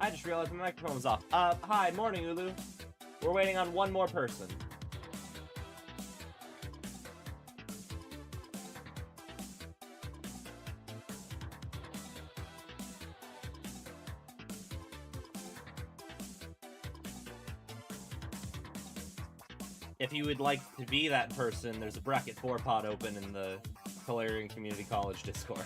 I just realized my microphone was off. Hi, morning, Ulu. We're waiting on one more person. If you would like to be that person, there's a bracket 4 pod open in the Polarian Community College Discord.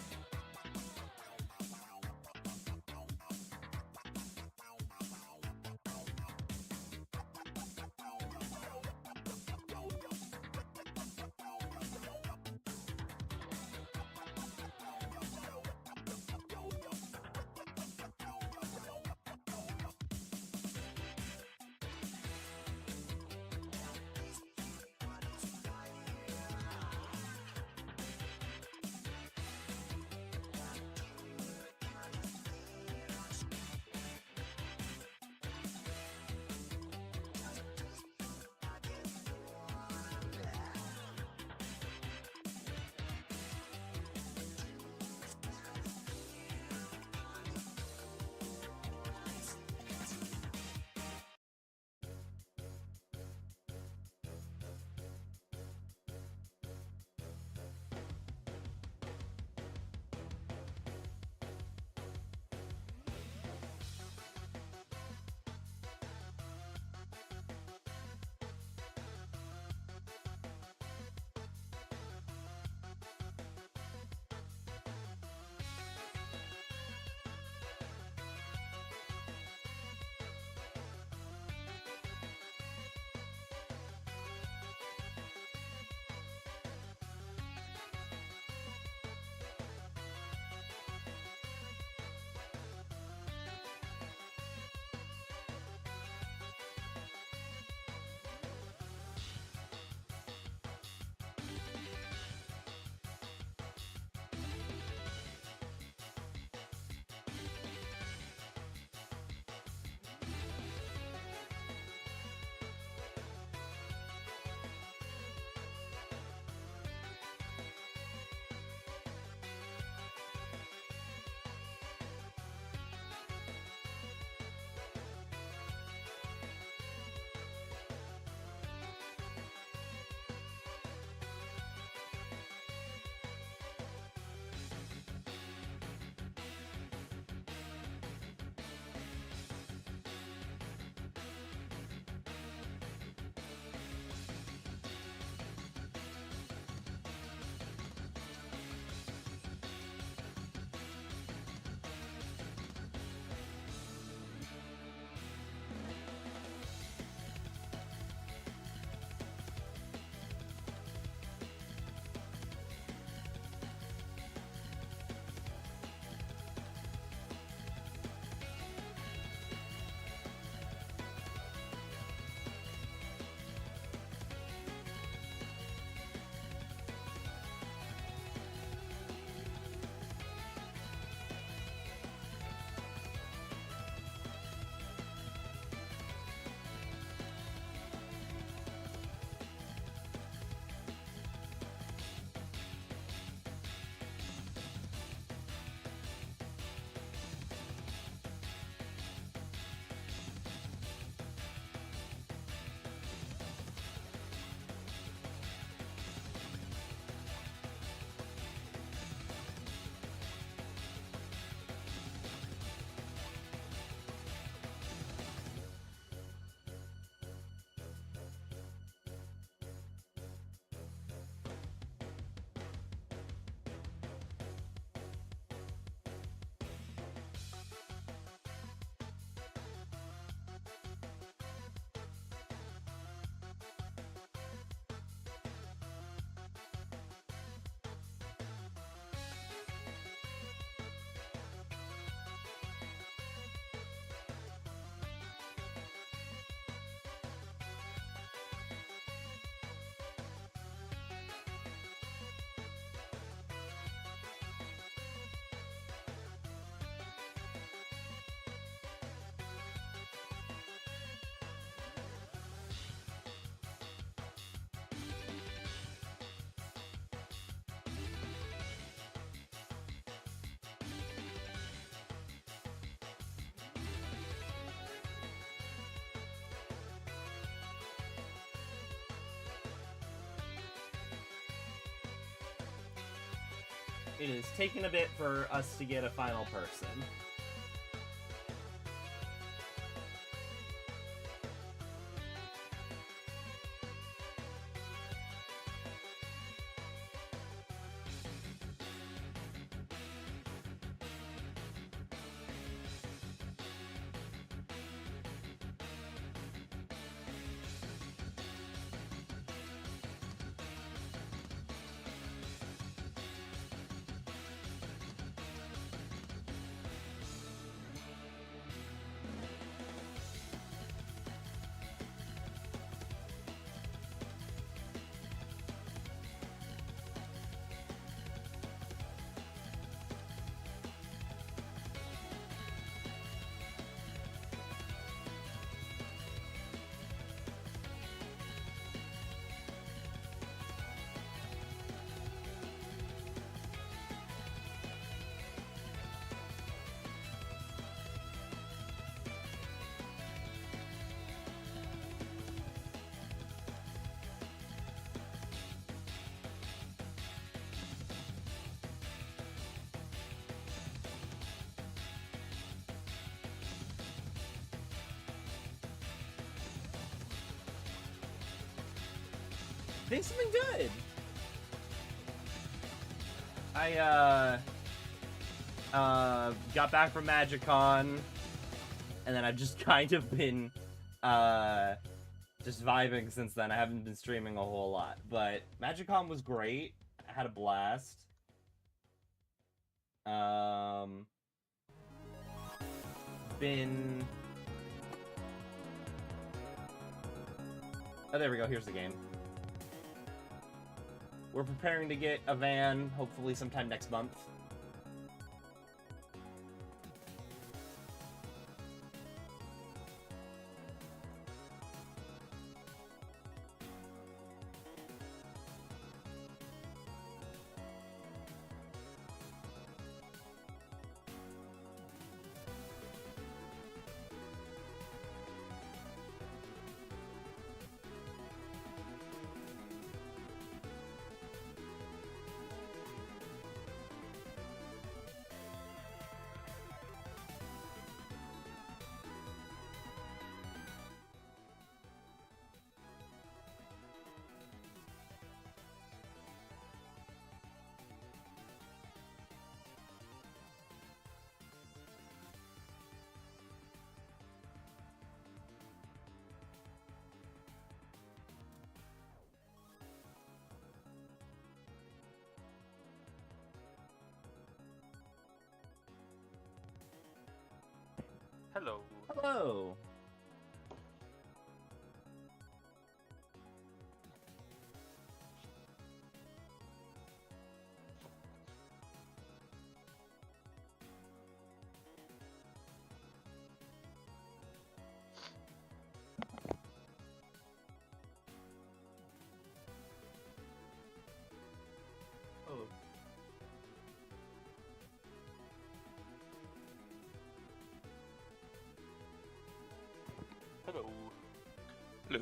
It is taking a bit for us to get a final person. Think something good. I got back from MagicCon, and then I've just kind of been just vibing since then. I haven't been streaming a whole lot, but MagicCon was great. I had a blast. Been... Oh, there we go. Here's the game. We're preparing to get a van, hopefully sometime next month. Hello. Hello. Oh. Hello. Hello.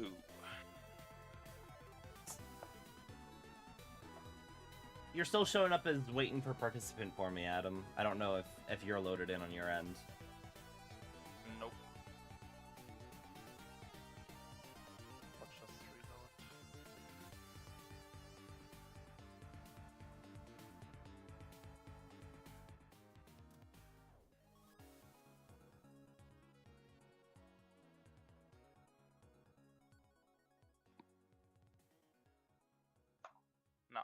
You're still showing up as waiting for participant for me, Adam. I don't know if you're loaded in on your end. Nope. Let's just reload. No.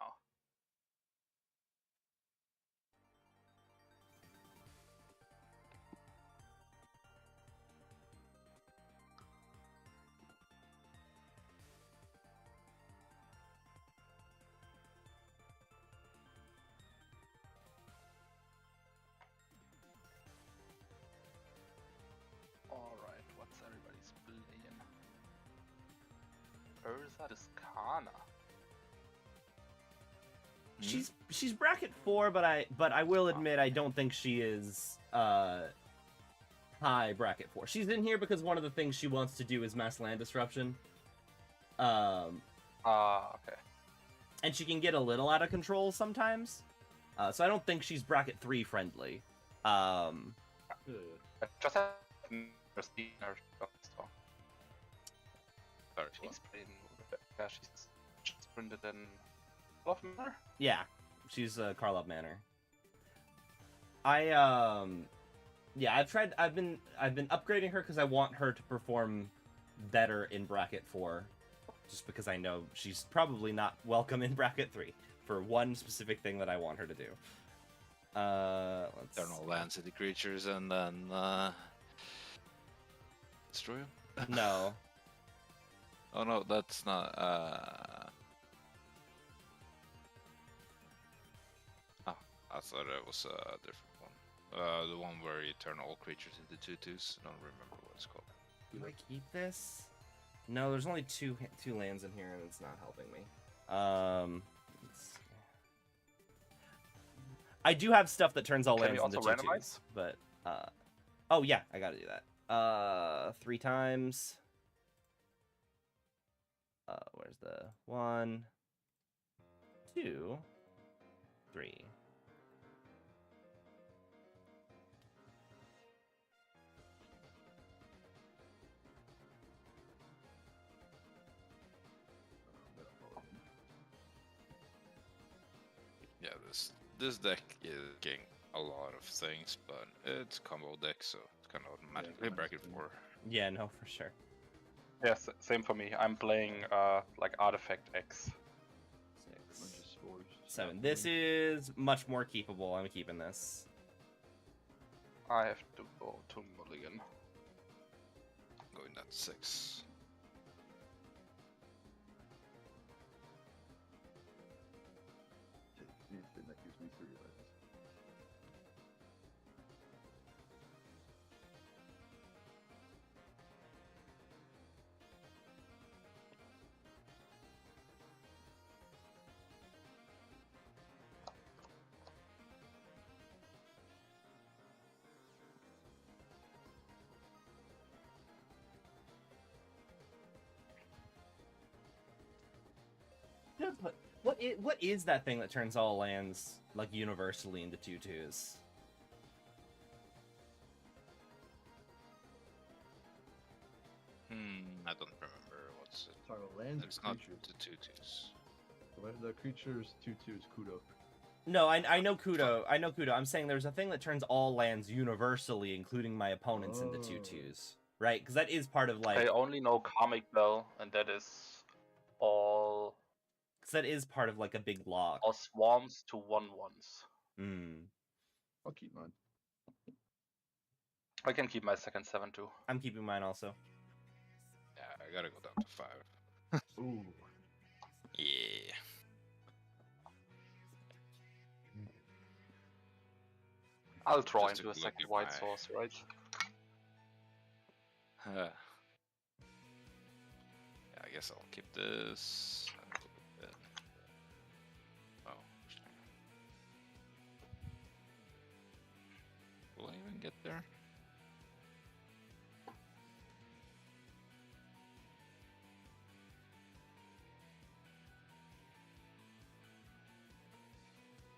Alright, what's everybody's playing? Urza Discana. She's bracket 4, but I will admit I don't think she is high bracket 4. She's in here because one of the things she wants to do is mass land disruption. Okay. And she can get a little out of control sometimes. So I don't think she's bracket 3 friendly. I just have never seen her. So. Sorry, She's been, yeah, she's printed in Love Manor. Yeah, she's Karlov Manor. Yeah, I've been upgrading her because I want her to perform better in bracket 4, just because I know she's probably not welcome in bracket 3 for one specific thing that I want her to do. Let's Eternal land city creatures and then destroy them? No. Oh no, that's not. Oh, I thought it was a different one. The one where you turn all creatures into 2/2s. I don't remember what it's called. Do I keep this? No, there's only two lands in here, and it's not helping me. I do have stuff that turns all Can lands you into also 2/2s, randomize? but oh yeah, I gotta do that. 3 times. Where's the 1, 2, 3. Yeah, this deck is getting a lot of things, but it's a combo deck, so it's kind of automatically bracket 4. Yeah, no, for sure. Yes, same for me. I'm playing like Artifact X. 6, 7. This is much more keepable. I'm keeping this. I have to go to Mulligan. Going down to 6. Anything that gives me 3 lands. Yeah, but what is that thing that turns all lands like universally into 2/2s? I don't remember what's it. Sorry, lands It's or not creatures? the 2/2s. The creatures 2/2 is Kudo. No, I know Kudo. I know Kudo. I'm saying there's a thing that turns all lands universally, including my opponents, into 2/2s. Right? Because that is part of like. I only know Karmic Bell, and that is all. Because that is part of like a big lock. All swarms to 1/1s. Hmm. I'll keep mine. I can keep my second 7 too. I'm keeping mine also. Yeah, I gotta go down to 5. Ooh. Yeah. I'll draw Just to into a look second at white my- source, right? Yeah, I guess I'll keep this. Oh, shit. Will I even get there?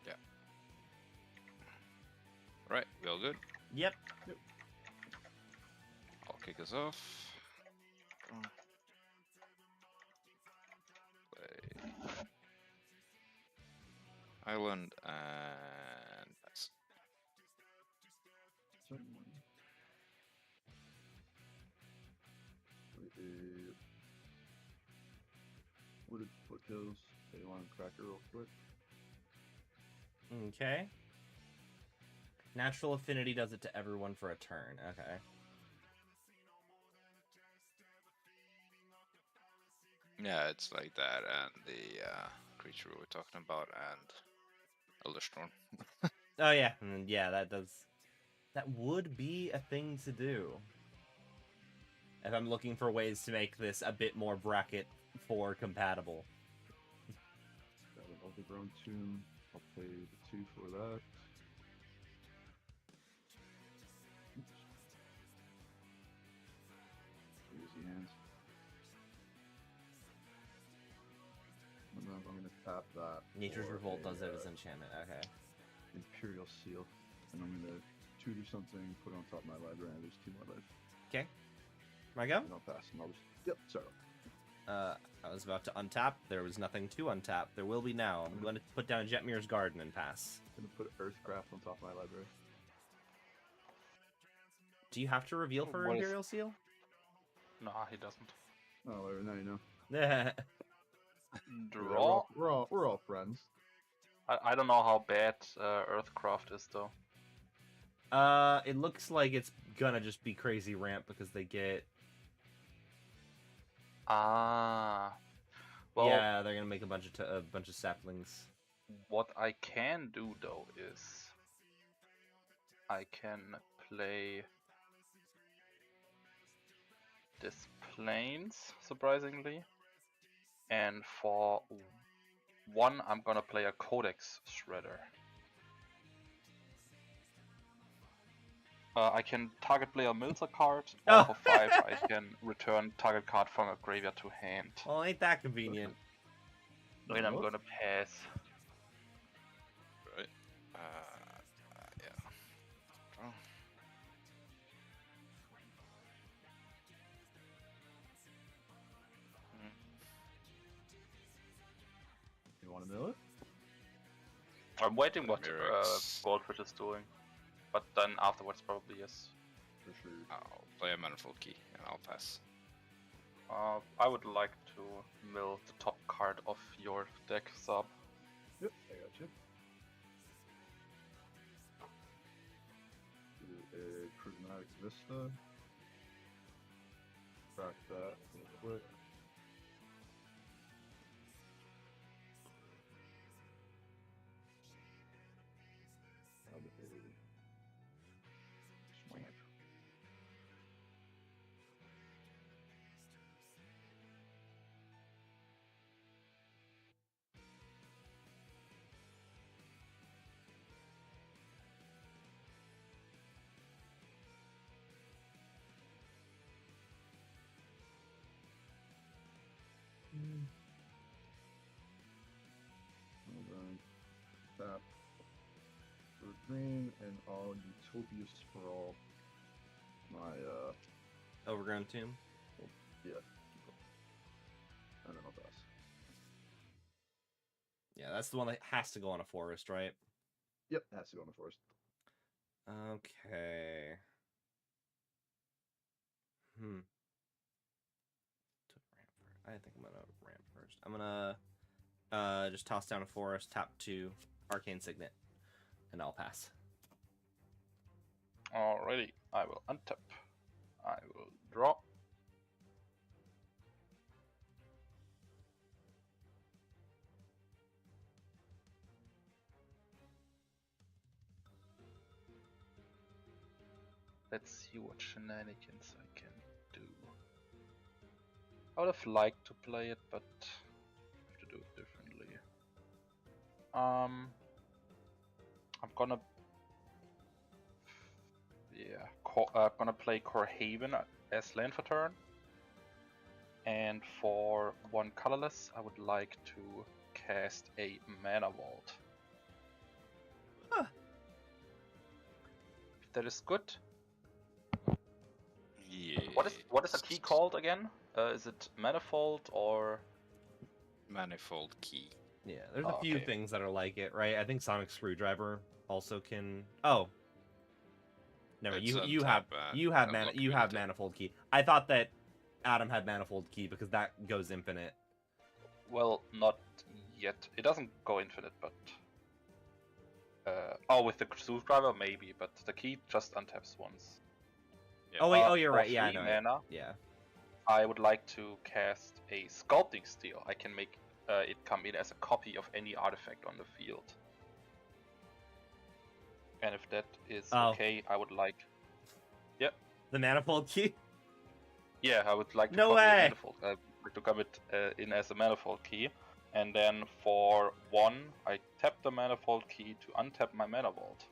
Yeah. Right, we all good? Yep. I'll kick us off. Play Island and pass. Wooded Foothills. Baylon Cracker real quick. Okay. Natural Affinity does it to everyone for a turn. Okay. Yeah, it's like that, and the creature we were talking about, and Elder Storm. Oh yeah, yeah. That would be a thing to do. If I'm looking for ways to make this a bit more bracket 4 compatible. Got an Overgrown Tomb. I'll pay the 2 for that. Easy hands. And then I'm gonna tap that. Nature's for Revolt a, does it as enchantment. Okay. Imperial Seal, and I'm gonna tutor something, put it on top of my library, and there's 2 more life. Okay. My go? And I'll pass, and I'll just... Yep, sorry. I was about to untap. There was nothing to untap. There will be now. I'm going to put down Jetmir's Garden and pass. I'm gonna put Earthcraft on top of my library. Do you have to reveal for What is- Imperial Seal? Nah, he doesn't. Oh, well, now you know. Draw. We're all friends. I don't know how bad Earthcraft is though. It looks like it's gonna just be crazy ramp because they get... Ah. Well, yeah, they're gonna make a bunch of saplings. what I can do though is I can play this planes, surprisingly, and for 1 I'm gonna play a Codex Shredder. I can target player mills a card, or Oh. for 5 I can return target card from a graveyard to hand. Well, ain't that convenient? Then I'm What? gonna pass. Right. Yeah. Draw. You want to mill it? I'm waiting what Mirrex. Goldfish is doing, but then afterwards probably yes. For sure. I'll play a Manifold Key and I'll pass. I would like to mill the top card of your deck sub. Yep, I got you. Do a Prismatic Vista. Crack that real quick. Have a swipe. And then tap for green, and I'll Utopia Sprawl my Overgrown Tomb. yeah. And then I'll pass. Yeah, that's the one that has to go on a forest, right? Yep, it has to go in the forest. Okay. I think I'm gonna ramp first. I'm gonna just toss down a forest, tap 2, Arcane Signet, and I'll pass. Alrighty, I will untap. I will draw. Let's see what shenanigans I can do. I would have liked to play it, but I have to do it differently. I'm gonna gonna play Corhaven as land for turn. And for 1 colorless, I would like to cast a Mana Vault. Huh. If that is good. Yeah. What is the key called again? Is it Manifold or Manifold Key. Yeah, there's a few Okay. things that are like it, right? I think Sonic Screwdriver also can. Oh, never. It's You untap have and you have unlock you have ability. Manifold Key. I thought that Adam had Manifold Key because that goes infinite. well, not yet. It doesn't go infinite, but with the screwdriver maybe, but the key just untaps once. Yeah. Oh wait, oh you're For right. Yeah, I 3 know. mana, Yeah. I would like to cast a Sculpting Steel. I can make it come in as a copy of any artifact on the field. And if that is Oh. okay, I would like... The Manifold Key. Yeah, I would like to No copy way! a manifold. I would like to come it in as a Manifold Key. And then for 1, I tap the Manifold Key to untap my Mana Vault.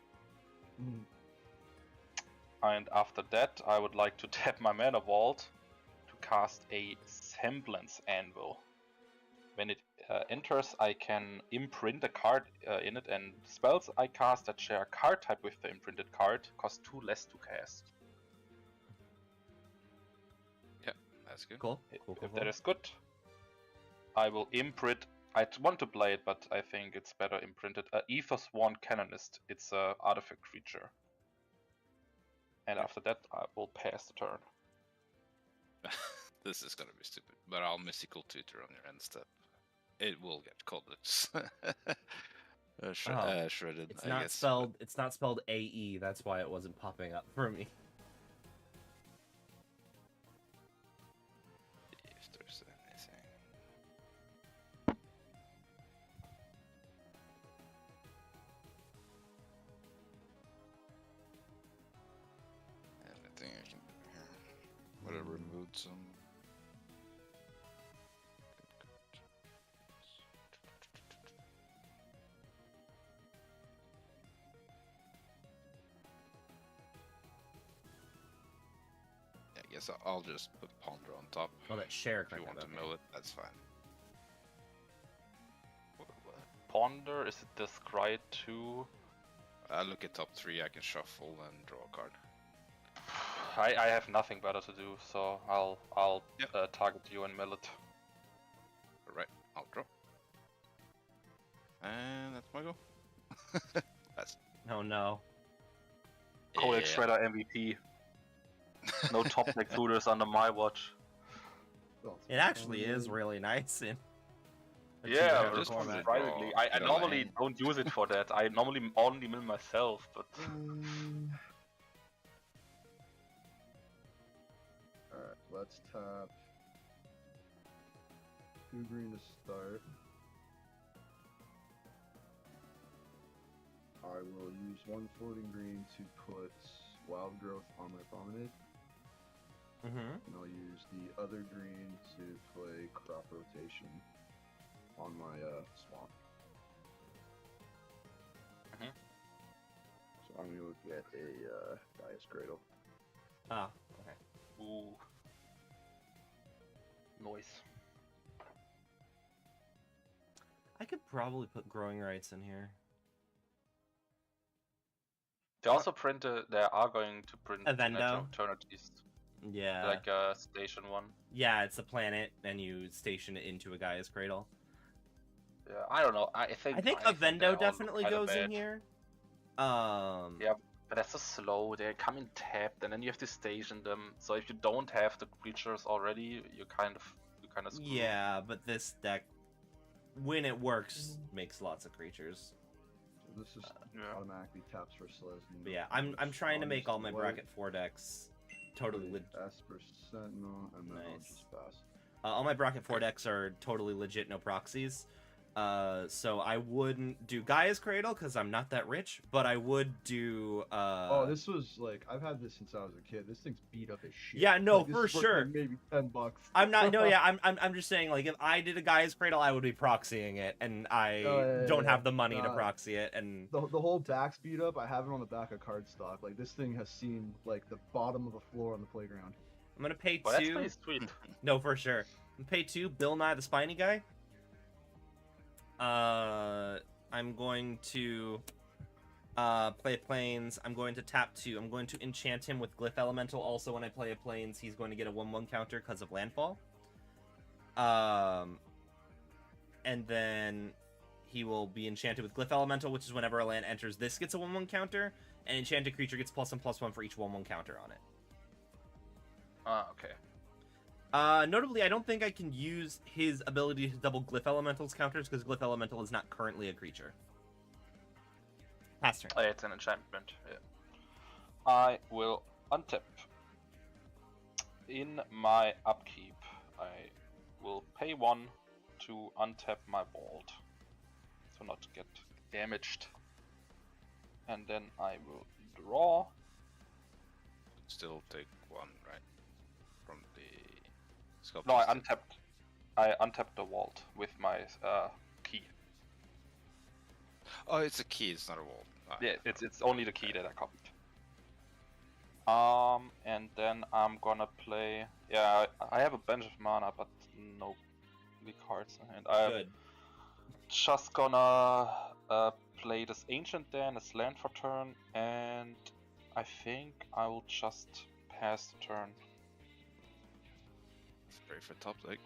And after that, I would like to tap my Mana Vault to cast a Semblance Anvil. When it enters, I can imprint a card in it, and spells I cast that share a card type with the imprinted card cost 2 less to cast. That's good. Cool. If that is good, I will imprint. I want to play it, but I think it's better imprinted. Ethos One Canonist. It's a artifact creature. And after that, I will pass the turn. This is gonna be stupid, but I'll mystical tutor on your end step. It will get coldness. Shredded. It's I not guess, spelled. It's not spelled AE. That's why it wasn't popping up for me. If there's anything. Anything I can do here. Whatever mood some. Yeah, I guess I'll just put Ponder on top. Oh, that share. If you want to mill it, that's fine. Ponder, is it the Scry 2? I look at top 3, I can shuffle and draw a card. I have nothing better to do, so I'll Yep. target you and mill it. Alright, I'll draw. And that's my go. That's Oh no. Codex Shredder MVP. No top deck tutors under my watch. Well, It actually is really nice in. a Yeah, two-player just format. surprisingly. Oh, I you normally know, don't use it for that. I normally only mill myself, but Alright, let's tap 2 green to start. I will use 1 floating green to put Wild Growth on my promenade, Mm-hmm. and I'll use the other green to play Crop Rotation on my swamp. Mhm. So I'm gonna get a Gaia's Cradle. Ah. Okay. ooh. Noise. I could probably put growing rights in here. They also they are going to print Avendo? Natural Eternities, Yeah. like a station one. Yeah, it's a planet, and you station it into a Gaia's Cradle. Yeah, I don't know. I think they're Avendo all definitely kinda goes in bad. here. Yeah, but that's so slow. They come in tapped, and then you have to station them. So if you don't have the creatures already, you kind of screwed. Yeah, but this deck, when it works, makes lots of creatures. So this is Yeah. automatically taps for Selesnya. But yeah, I'm trying to make all my White, bracket 4 decks totally play legit. Esper Sentinel, and then I'll Nice. just pass. All my bracket 4 decks are totally legit, no proxies. So I wouldn't do Gaia's Cradle because I'm not that rich, but I would do. Oh, this was like I've had this since I was a kid. This thing's beat up as shit. Yeah, no, Like, this for is worth, sure. like, maybe $10. I'm not. No, yeah, I'm just saying. Like, if I did a Gaia's Cradle, I would be proxying it, and I don't have the money to proxy it. And The whole back's beat up. I have it on the back of cardstock. Like this thing has seen like the bottom of the floor on the playground. I'm gonna pay Well, that's 2. pretty sweet. No, for sure. I'm gonna pay 2. Bill Nye the Spiny Guy. I'm going to play Plains. I'm going to tap 2. I'm going to enchant him with Glyph Elemental. Also, when I play a Plains, he's going to get a 1/1 counter because of landfall. And then he will be enchanted with Glyph Elemental, which is whenever a land enters, this gets a 1/1 counter, and enchanted creature gets +1/+1 for each 1/1 counter on it. Okay. Notably, I don't think I can use his ability to double Glyph Elemental's counters because Glyph Elemental is not currently a creature. Pass turn. Oh, yeah, it's an enchantment. Yeah. I will untap. In my upkeep, I will pay 1 to untap my vault, so not to get damaged. And then I will draw. Still take 1, right? From the sculpture. No, I untapped the vault with my key. Oh, it's a key, it's not a wall. Ah, Yeah, it's only the key that I copied. And then I'm gonna play. Yeah, I have a bunch of mana, but no big cards in hand. Good. just gonna play this Ancient Dan as land for turn, and I think I will just pass the turn. Pray for top deck.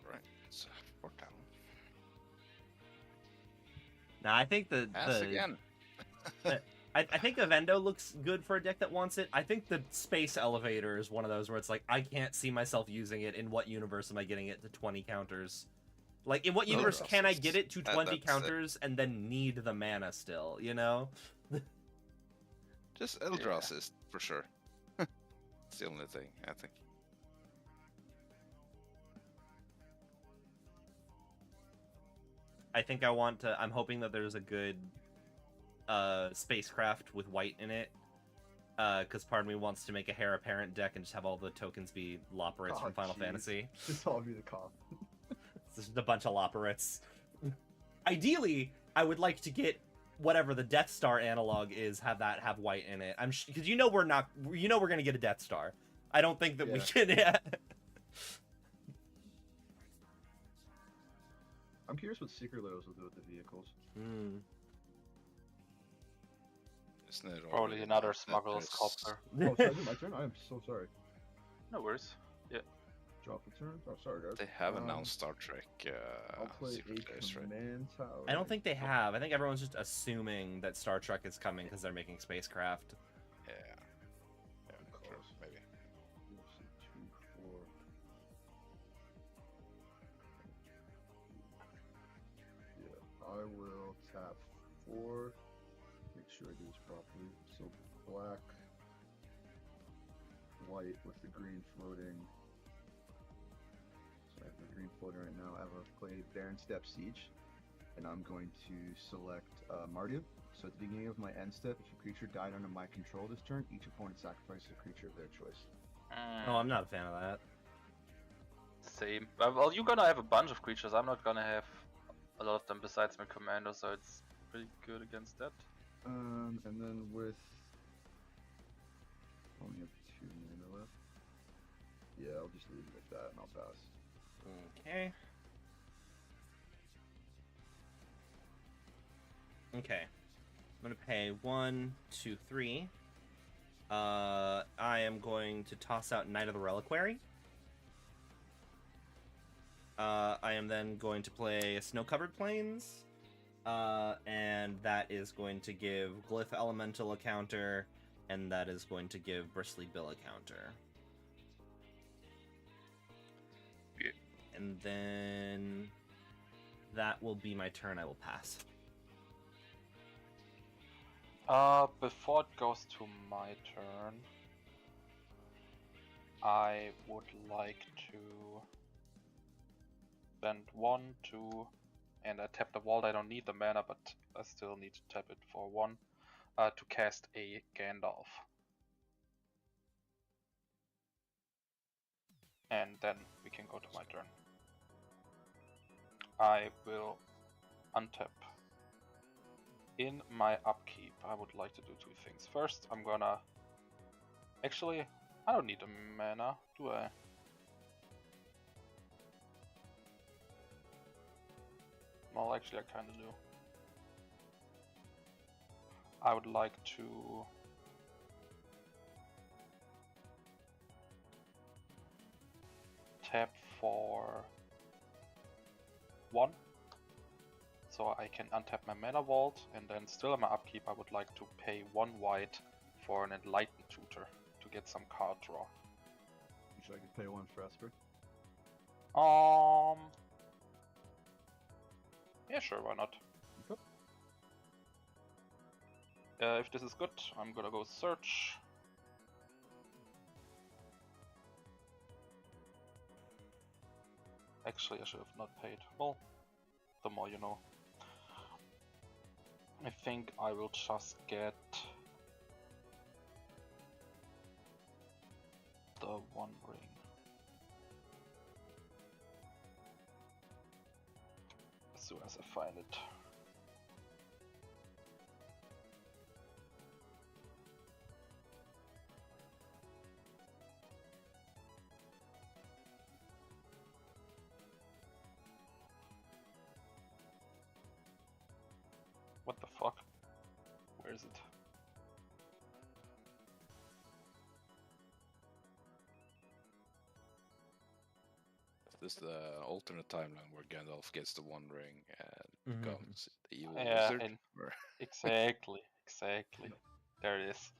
Alright, it's 4 down. Now I think Pass again. I think Avendo looks good for a deck that wants it. I think the Space Elevator is one of those where it's like, I can't see myself using it. In what universe am I getting it to 20 counters? Like, in what universe can I get it to 20 counters and then need the mana still, you know? Just Eldraw assist, for sure. It's the only thing, I think. I think I'm hoping that there's a good spacecraft with white in it. Because part of me wants to make a Heir Apparent deck and just have all the tokens be Loporrits from Final Fantasy. Just all be the cop. It's just a bunch of Loporrits. Ideally, I would like to get whatever the Death Star analog is, have white in it. Because we're gonna get a Death Star. I don't think that we can. Yeah. I'm curious what Secret Lows will do with the vehicles. Hmm. Isn't it Probably already another that smuggler's there's- copter. Oh, sorry, is it my turn? I am so sorry. No worries. Drop the turn? Oh, sorry, guys. They have announced Star Trek I'll play Secret a Layers, right? command tower. I don't think they have. I think everyone's just assuming that Star Trek is coming because they're making spacecraft. Yeah. Yeah, true, maybe. We'll see, 2, 4. Yeah, I will tap 4. Make sure I do this properly. So black, white with the green floating. So I have the green floating right now. I have a play Baron Step Siege, and I'm going to select Mardu. So at the beginning of my end step, if a creature died under my control this turn, each opponent sacrifices a creature of their choice. Oh, I'm not a fan of that. Same. Well, you're gonna have a bunch of creatures. I'm not gonna have a lot of them besides my commander, so it's pretty good against that. And then with only have 2 mana left. Yeah, I'll just leave it at that, and I'll pass. Okay. Okay. I'm gonna pay 1, 2, 3. I am going to toss out Knight of the Reliquary. I am then going to play Snow-Covered Plains. And that is going to give Glyph Elemental a counter, and that is going to give Bristly Bill a counter. Yeah. And then that will be my turn. I will pass. Before it goes to my turn, I would like to spend 1, 2, and I tap the vault. I don't need the mana, but I still need to tap it for 1 to cast a Gandalf. And then we can go to my turn. I will untap. In my upkeep, I would like to do 2 things. First, I'm gonna... Actually, I don't need a mana, do I? Well, actually, I kinda do. I would like to... tap for 1. So I can untap my mana vault, and then still in my upkeep I would like to pay 1 white for an Enlightened Tutor to get some card draw. Should I could pay 1 for Esper? Yeah, sure, why not? Okay. If this is good, I'm gonna go search. Actually, I should have not paid. Well, the more you know. I think I will just get the 1 ring. As soon as I find it. is it? This is the alternate timeline where Gandalf gets the One Ring and Mhm. becomes the evil Yeah, wizard. and- Or- Exactly. There it is.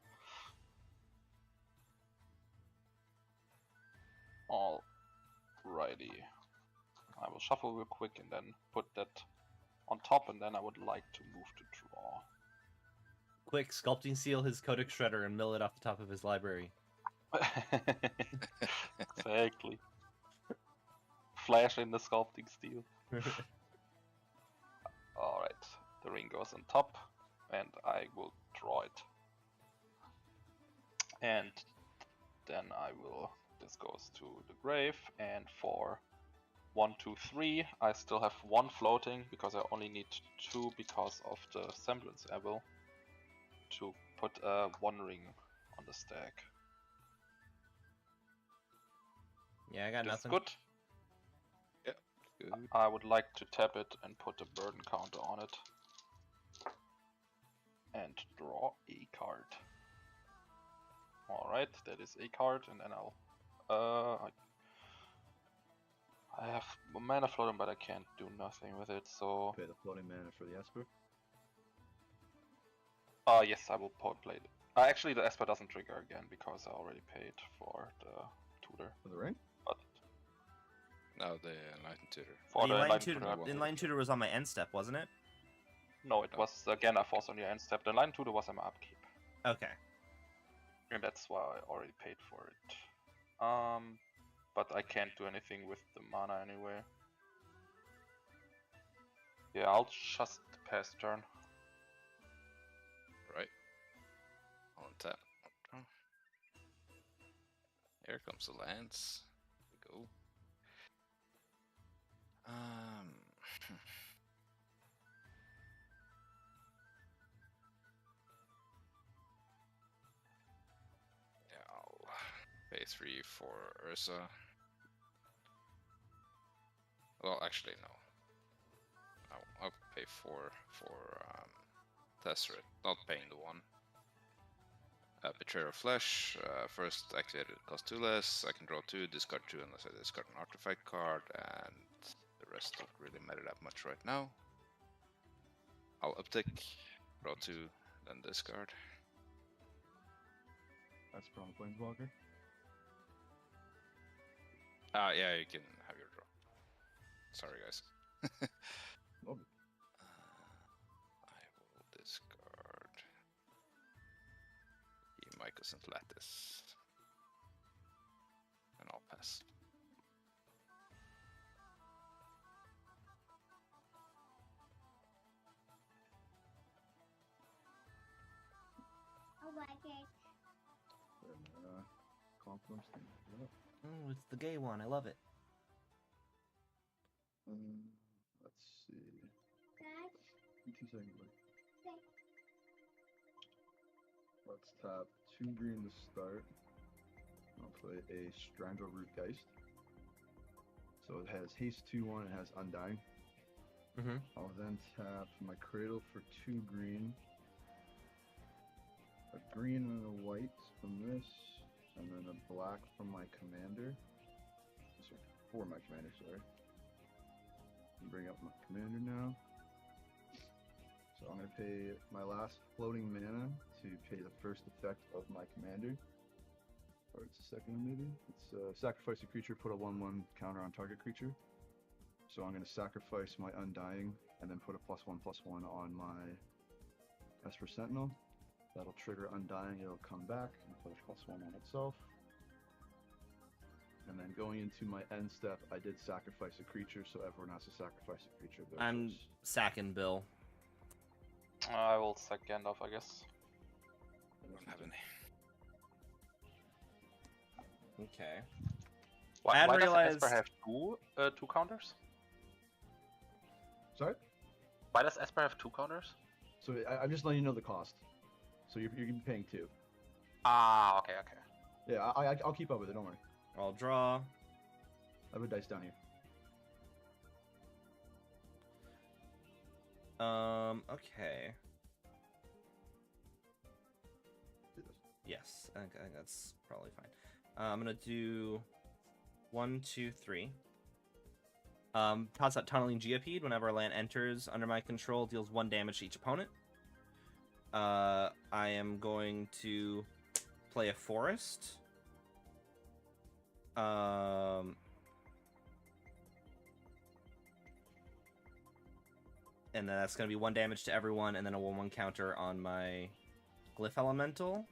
Alrighty. I will shuffle real quick and then put that on top, and then I would like to move to draw. Quick, sculpting seal his Codex Shredder and mill it off the top of his library. Exactly. Flash in the sculpting steel. Alright, the ring goes on top, and I will draw it. And then I will. This goes to the grave, and for 1, 2, 3, I still have 1 floating because I only need 2 because of the semblance able to put a 1 ring on the stack. Yeah, I got This is nothing. good. Good. I would like to tap it and put a burden counter on it. And draw a card. Alright, that is a card, and then I'll... I have mana floating, but I can't do nothing with it, so... Pay the floating mana for the Esper. Yes, I will play it. Actually, the Esper doesn't trigger again, because I already paid for the tutor. For the ring? But Now the Enlightened Tutor. for The the Enlightened Tutor, Tutor, I the Enlightened Tutor was on my end step, wasn't it? No, it was again a force on your end step. The Line Tutor was on my upkeep. Okay. And that's why I already paid for it. But I can't do anything with the mana anyway. Yeah, I'll just pass turn. Right. On tap. Here comes the lands. Here we go. Yeah, I'll pay 3 for Ursa. Well, actually, no. I'll pay 4 for Tesseret, not paying the 1. Betrayer of Flesh, first activated cost 2 less, I can draw 2, discard 2 unless I discard an artifact card, and the rest don't really matter that much right now. I'll uptick, draw 2, then discard. That's from Planeswalker. Yeah, you can have your draw. Sorry, guys. Oh, I will discard the Mycos and Lattice. And I'll pass. Confluence thing. Yep. Oh, it's the gay one. I love it. Let's see. 2 seconds. Let's tap 2 green to start. I'll play a Strangleroot Geist. So it has haste 2/1, it has Undying. Mm-hmm. I'll then tap my Cradle for 2 green. A green and a white from this, and then a black from my commander. So for my commander, sorry. Bring up my commander now. So I'm going to pay my last floating mana to pay the first effect of my commander. Or it's the second maybe. It's sacrifice a creature, put a 1/1 counter on target creature. So I'm going to sacrifice my Undying and then put a +1/+1 on my Esper Sentinel. That'll trigger Undying, it'll come back and put a +1 on itself. And then going into my end step, I did sacrifice a creature, so everyone has to sacrifice a creature. I'm sacking Bill. I will sack Gandalf, I guess. I don't have any. Okay. Why, And why does realize- Esper have two counters? Sorry? Why does Esper have 2 counters? So I'm just letting you know the cost. So you're going to be paying 2. Ah, okay. Yeah, I'll keep up with it, don't worry. I'll draw. I have a dice down here. Okay. Yes, I think that's probably fine. I'm gonna do 1, 2, 3. Toss out Tunneling Geopede. Whenever a land enters under my control, deals 1 damage to each opponent. I am going to play a Forest. And then that's going to be 1 damage to everyone, and then a 1/1 counter on my Glyph Elemental.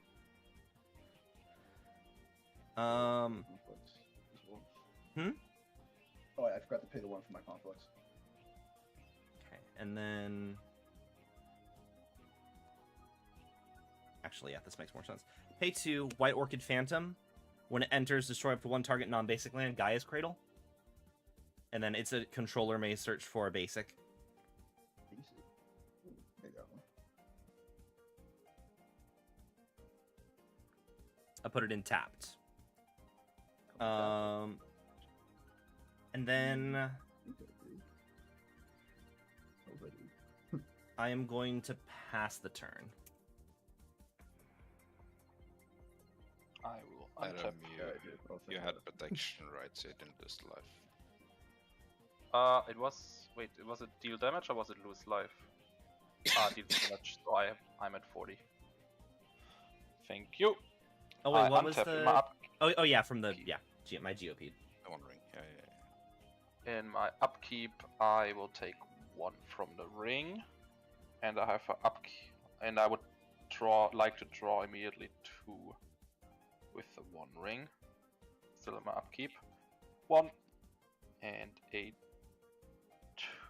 Conflicts as well. Hmm? Oh, I forgot to pay the 1 for my conflicts. Okay, and then... Actually, yeah, this makes more sense. Pay 2, White Orchid Phantom. When it enters, destroy up to 1 target non-basic land, Gaia's Cradle. And then it's a controller may search for a basic. Basic. Ooh, maybe that one. I put it in tapped. Couple And then taps. Okay, dude. Nobody. I am going to pass the turn. I will Adam, untap. you had protection, right? So you didn't lose life. It was it deal damage or was it lose life? Deal damage. So I'm at 40. Thank you. Oh wait, I what was untap in the? my Oh yeah, from the my Geopede. I'm wondering. Yeah. In my upkeep, I will take 1 from the ring, and I have an upkeep, and I would like to draw immediately 2 with the 1 ring. Still in my upkeep. 1 and a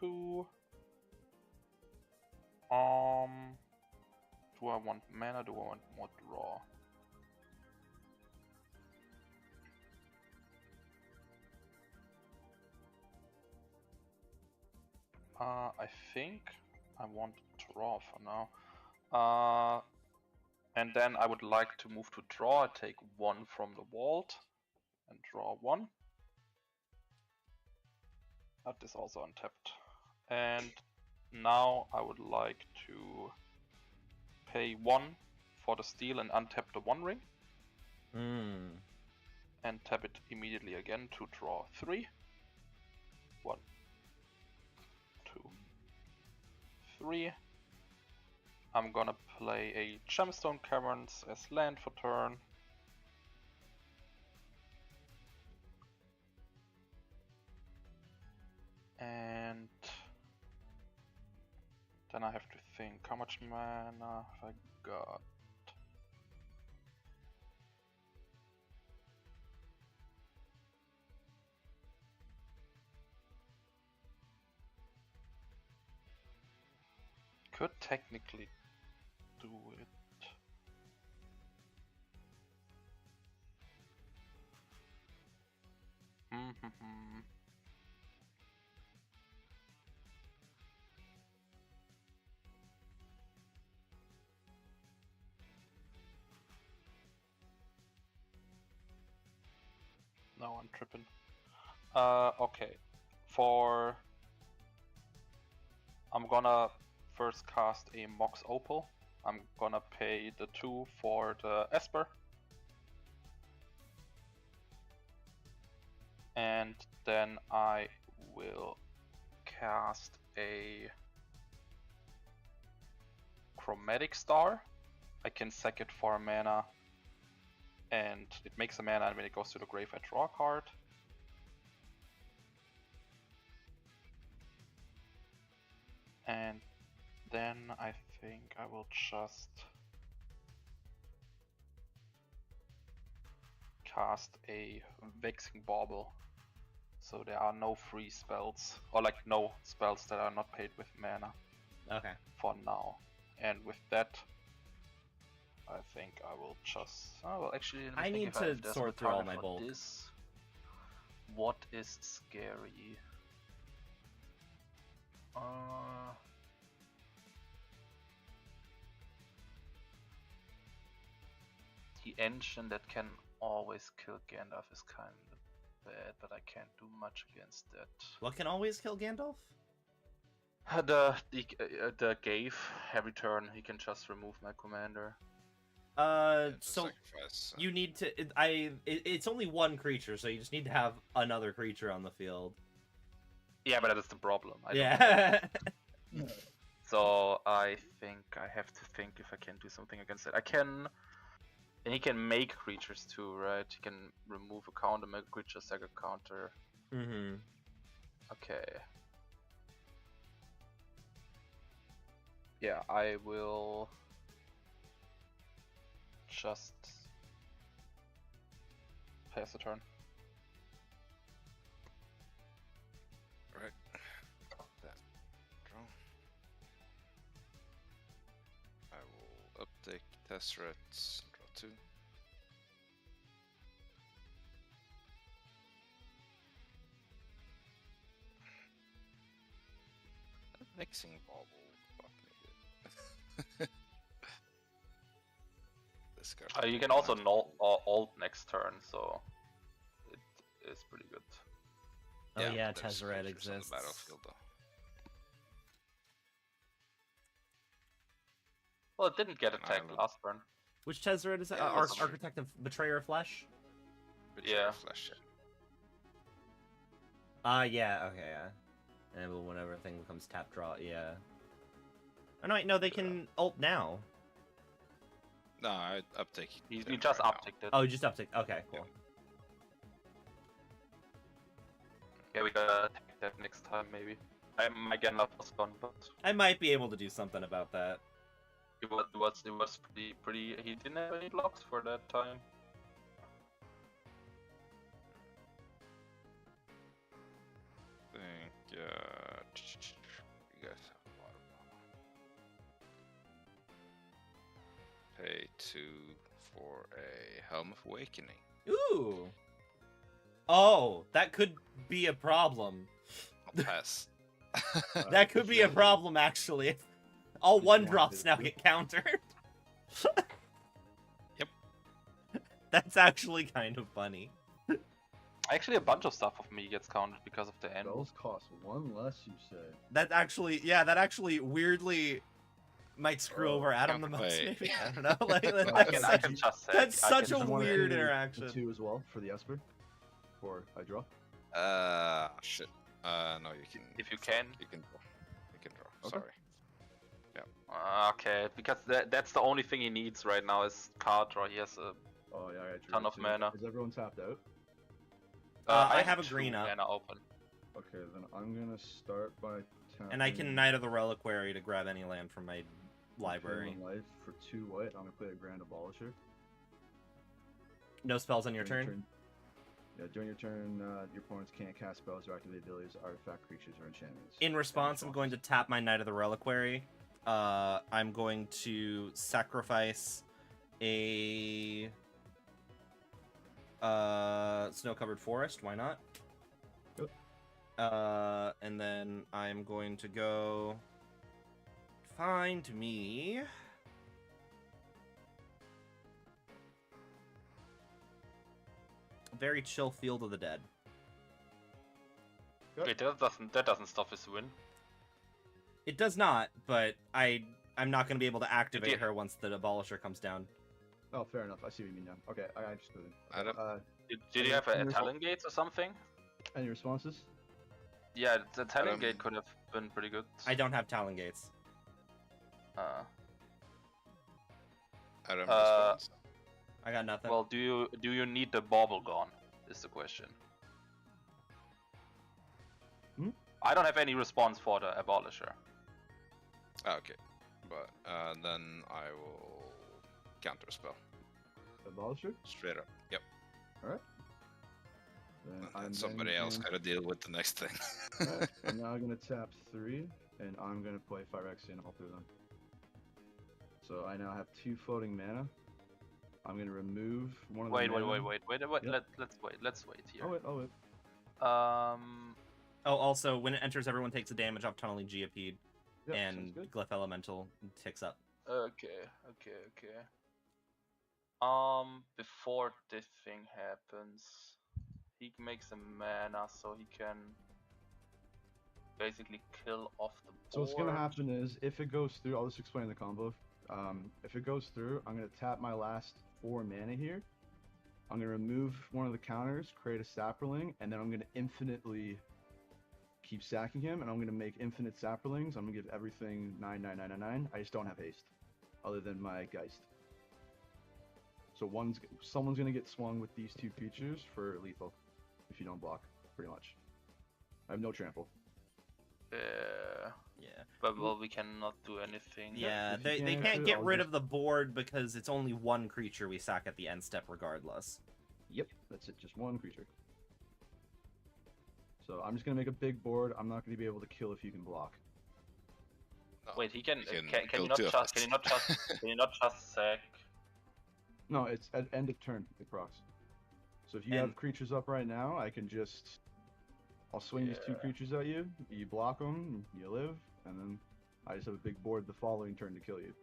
2. Do I want mana? Do I want more draw? I think I want draw for now. And then I would like to move to draw. I take 1 from the vault and draw 1. That is also untapped. And now I would like to pay 1 for the steal and untap the 1 ring. And tap it immediately again to draw 3. 1, 2, 3. I'm gonna play a Gemstone Caverns as land for turn. And then I have to think, how much mana have I got? Could technically do it. No, I'm tripping. Okay. I'm gonna first cast a Mox Opal. I'm gonna pay the 2 for the Esper. And then I will cast a Chromatic Star. I can sack it for a mana. And it makes a mana, and when it goes to the grave I draw a card. And then I think I will just cast a Vexing Bauble. So there are no free spells, or like no spells that are not paid with mana. Okay. For now. And with that, I think I will just... Oh, well, actually, let me I think need if to if there's sort a through all target my for bulk. this. What is scary? The engine that can always kill Gandalf is kind of bad, but I can't do much against that. What can always kill Gandalf? The Gave, every turn he can just remove my commander. to So sacrifice. you need to. It's only one creature, so you just need to have another creature on the field. Yeah, but that is the problem. I don't Yeah. So I think I have to think if I can do something against it. I can, and he can make creatures too, right? He can remove a counter, make a creature, sack a counter. Mm-hmm. Okay. Yeah, I will just pass the turn. Right. That draw. I will uptake Tesseract, draw 2. That mixing ball will fuck me good. This card. You can also alt next turn, so it is pretty good. Oh yeah, but there's Tezzeret creatures on the exists. battlefield though. Well, it didn't get An attacked island. last turn. Which Tezzeret is that? Yeah, that's true. Architect of Betrayer of Flesh? Yeah. Flesh. Yeah, okay, yeah. And well, whenever a thing becomes tap draw, yeah. Oh no, wait, no, they can ult now. No, I uptake. You them just right now. upticked it. Oh, just uptick. Okay, cool. Yeah, we gotta attack that next time, maybe. I might get enough for stun, but I might be able to do something about that. it was pretty. He didn't have any blocks for that time. Think, you guys have a lot of mana. Pay 2 for a Helm of Awakening. Ooh! Oh, that could be a problem. I'll pass. That could be a problem, actually. All one drops now get countered. Yep. That's actually kind of funny. Actually, a bunch of stuff of me gets counted because of the end. Spells cost one less, you say. That actually weirdly might screw over Adam the most. wait. Maybe I don't know. Like, I can just say. that's I such can a just wanna weird do interaction. the 2 as well for the Esper, or I draw. Shit. No, you can. If you can. You can draw. You can draw. Okay. Sorry. Okay, because that's the only thing he needs right now is card draw. He has a. Oh yeah, I drew Ton of too. mana. Is everyone tapped out? I have a 2 green up. mana open. Okay, then I'm gonna start by tapping. And I can Knight of the Reliquary to grab any land from my library. Life for 2 white. I'm gonna play a Grand Abolisher. No spells on your During turn? Yeah, during your turn, your opponents can't cast spells or activate abilities, artifact, creatures, or enchantments. In response, I'm going to tap my Knight of the Reliquary. I'm going to sacrifice a snow-covered forest. Why not? Yep. And then I'm going to go find me a very chill Field of the Dead. Wait, that doesn't stop his win. It does not, but I'm not going to be able to activate Did- her once the Abolisher comes down. Oh, fair enough. I see what you mean now. Okay, I just couldn't. Adam? Did you have a Any Talon Gate or something? Any responses? Yeah, the Talon Gate could have been pretty good. I don't have Talon Gates. Adam Uh, responds. I got nothing. Well, do you need the bauble gone? Is the question. Hmm? I don't have any response for the Abolisher. Okay. But then I will counter spell. Abolisher? Straight up. Yep. Alright. Then And I'm somebody else gotta deal with the next thing. Alright, I'm now gonna tap 3, and I'm gonna play Phyrexian all through them. So I now have 2 floating mana. I'm gonna remove one of the Wait. Yep. Let's wait here. Oh wait. Oh, also, when it enters, everyone takes a damage off Tunneling Geopede, Yep, and sounds good. Glyph Elemental ticks up. Okay. Before this thing happens, he makes a mana so he can basically kill off the board. So what's gonna happen is, if it goes through, I'll just explain the combo. If it goes through, I'm gonna tap my last 4 mana here. I'm gonna remove one of the counters, create a Sapperling, and then I'm gonna infinitely keep sacking him, and I'm gonna make infinite Sapperlings. I'm gonna give everything 9. I just don't have haste, other than my Geist. So someone's gonna get swung with these 2 creatures for lethal, if you don't block, pretty much. I have no trample. Yeah. Yeah. But well, we cannot do anything. Yeah, if you they can't can't answer, get I'll rid just- of the board because it's only one creature we sack at the end step regardless. Yep, that's it, just 1 creature. So I'm just gonna make a big board. I'm not gonna be able to kill if you can block. No, Wait, he can. you Can kill you not 2 of just? us. Can you not just? Can you not just sack? No, it's at end of turn, it procs. So if you And- have creatures up right now, I can just... I'll swing these 2 Yeah. creatures at you, you block them, you live, and then I just have a big board the following turn to kill you.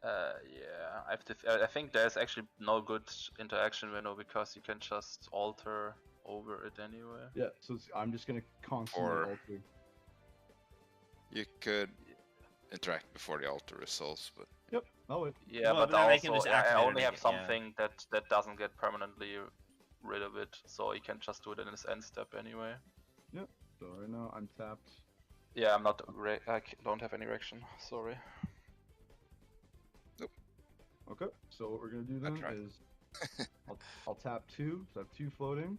Yeah. I think there's actually no good interaction window because you can just alter over it anyway. Yeah, so I'm just gonna constantly Or- alter. You could interact before the altar resolves, but Yep, I'll wait. Yeah, Well, but then I can also just I activate only it have again, yeah. something that doesn't get permanently rid of it, so he can just do it in his end step anyway. So right now I'm tapped. Yeah, I'm not. Don't have any reaction. Sorry. Okay, so what we're gonna do I then tried. is I'll tap 2, so I have 2 floating,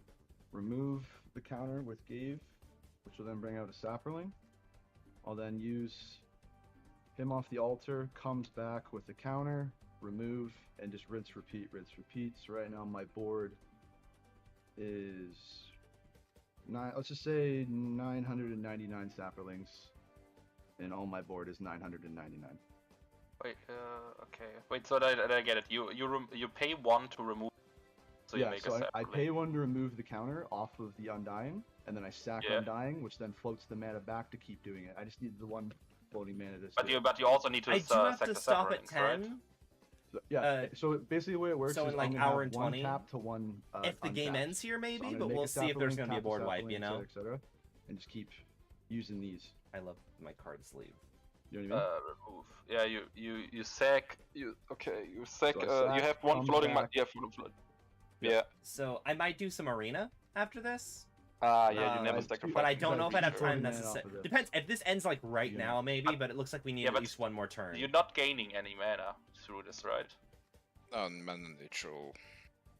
remove the counter with Gave, which will then bring out a Sapperling. I'll then use him off the altar, comes back with the counter, remove, and just rinse, repeat, rinse, repeat. So right now my board is let's just say 999 Sapperlings, and all my board is 999. Wait. Okay. Wait. So that I get it. You pay 1 to remove. So you yeah, make so a I separate. pay 1 to remove the counter off of the Undying, and then I sack Yeah. Undying, which then floats the mana back to keep doing it. I just need the 1 floating mana to But you also need to I do have sack to the stop at Sapperlings, right? 10. Yeah, so basically the way it works so is in, like, I'm gonna hour have and 1 20, tap to 1 if the game untapped. ends here, So maybe, I'm gonna but make we'll a see if there's Sapperling, going to be a tap board wipe, Sapperling, you know? et cetera, and just keep using these. I love my card sleeve. You know what I mean? Remove. Yeah, you sack. You sack. So I you sack, have 1 come floating. back. You have 1 floating. Yeah. Yeah. So I might do some arena after this. Yeah. You I never have sacrifice. But I Because don't I know if I'd have keep floating time mana off necessarily. of this. Depends. If this ends like right Yeah. now, maybe, but it looks like we need Yeah, at but least 1 more turn. You're not gaining any mana through this, right? on mana neutral.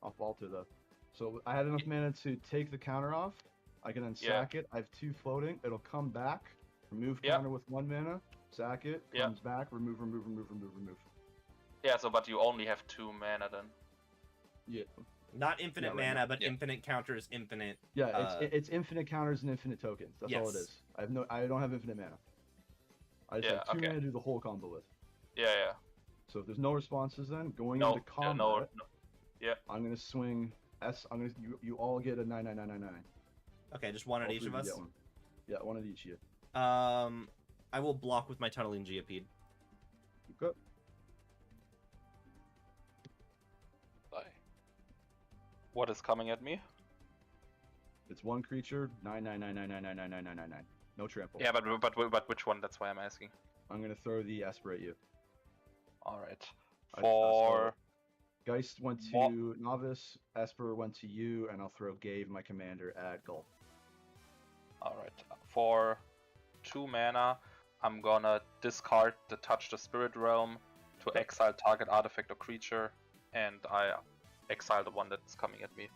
Off altar though. So I had enough mana to take the counter off. I can then Yeah. sack it. I have 2 floating. It'll come back. Remove Yeah. counter with 1 mana. Sack it. Yeah. Comes back. Remove. Yeah. So, but you only have 2 mana then. Yeah. Not infinite Yeah, right mana, now. but Yeah. infinite counters, infinite. Yeah. It's infinite counters and infinite tokens. That's all it Yes. is. I don't have infinite mana. I just Yeah, have 2 okay. mana to do the whole combo with. Yeah. So if there's no responses, then going No. into combat, No. I'm gonna swing S. You all get a 9. Okay, just one at All each three of you us. get one. Yeah, one at each of you. I will block with my tunneling Geopede. Okay. Bye. What is coming at me? It's 1 creature. 9. No trample. Yeah, but which one? That's why I'm asking. I'm gonna throw the Esper at you. All right. I- For Geist went to Novice, Esper went to you, and I'll throw Gave, my commander, at Gull. all right. For 2 mana, I'm gonna discard the Touch the Spirit Realm to exile target artifact or creature, and I exile the one that's coming at me.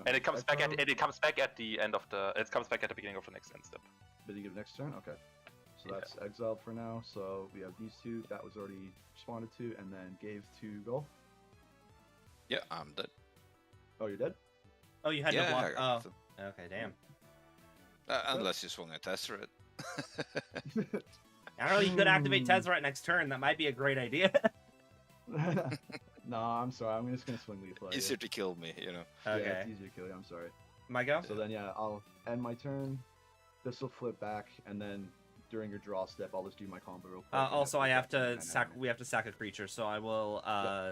And it comes back at the end of the. It comes back at the beginning of the next end step. Beginning of next turn? Okay. So Yeah. that's exiled for now. So we have these 2. That was already responded to, and then Gave to Gull. Yeah, I'm dead. Oh, you're dead? Oh, you had yeah, to block. I got Oh, okay, damn. unless you swung a Tesseret. I don't know. You could activate Tezzeret next turn. That might be a great idea. No, I'm sorry. I'm just gonna swing lethal. at you. Easier to kill me, you know. Yeah, Okay. it's easier to kill you. I'm sorry. My go. So then, yeah, I'll end my turn. This will flip back, and then during your draw step, I'll just do my combo real quick. and Also, then I have to 9. sack. We have to sack a creature, so I will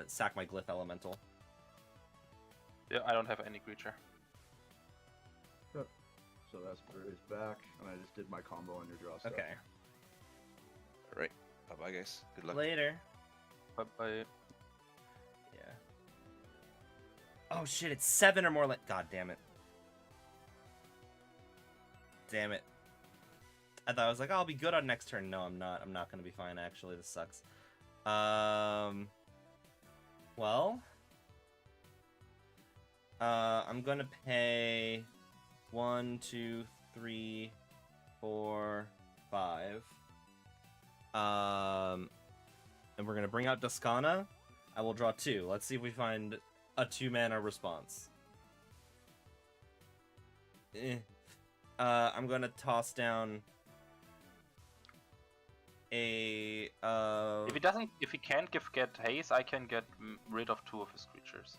sack my Glyph Elemental. Yeah, I don't have any creature. So Esper is back, and I just did my combo on your draw step. Okay. Right. Bye bye, guys. Good luck. Later. Bye bye. Yeah. Oh shit! It's 7 or more. God damn it. Damn it. I thought I was like, oh, I'll be good on next turn. No, I'm not. I'm not gonna be fine. Actually, this sucks. Well. I'm gonna pay 1, 2, 3, 4, 5. And we're gonna bring out Duskana. I will draw 2. Let's see if we find a 2-mana response. I'm gonna toss down a If he can't get haste, I can get rid of 2 of his creatures.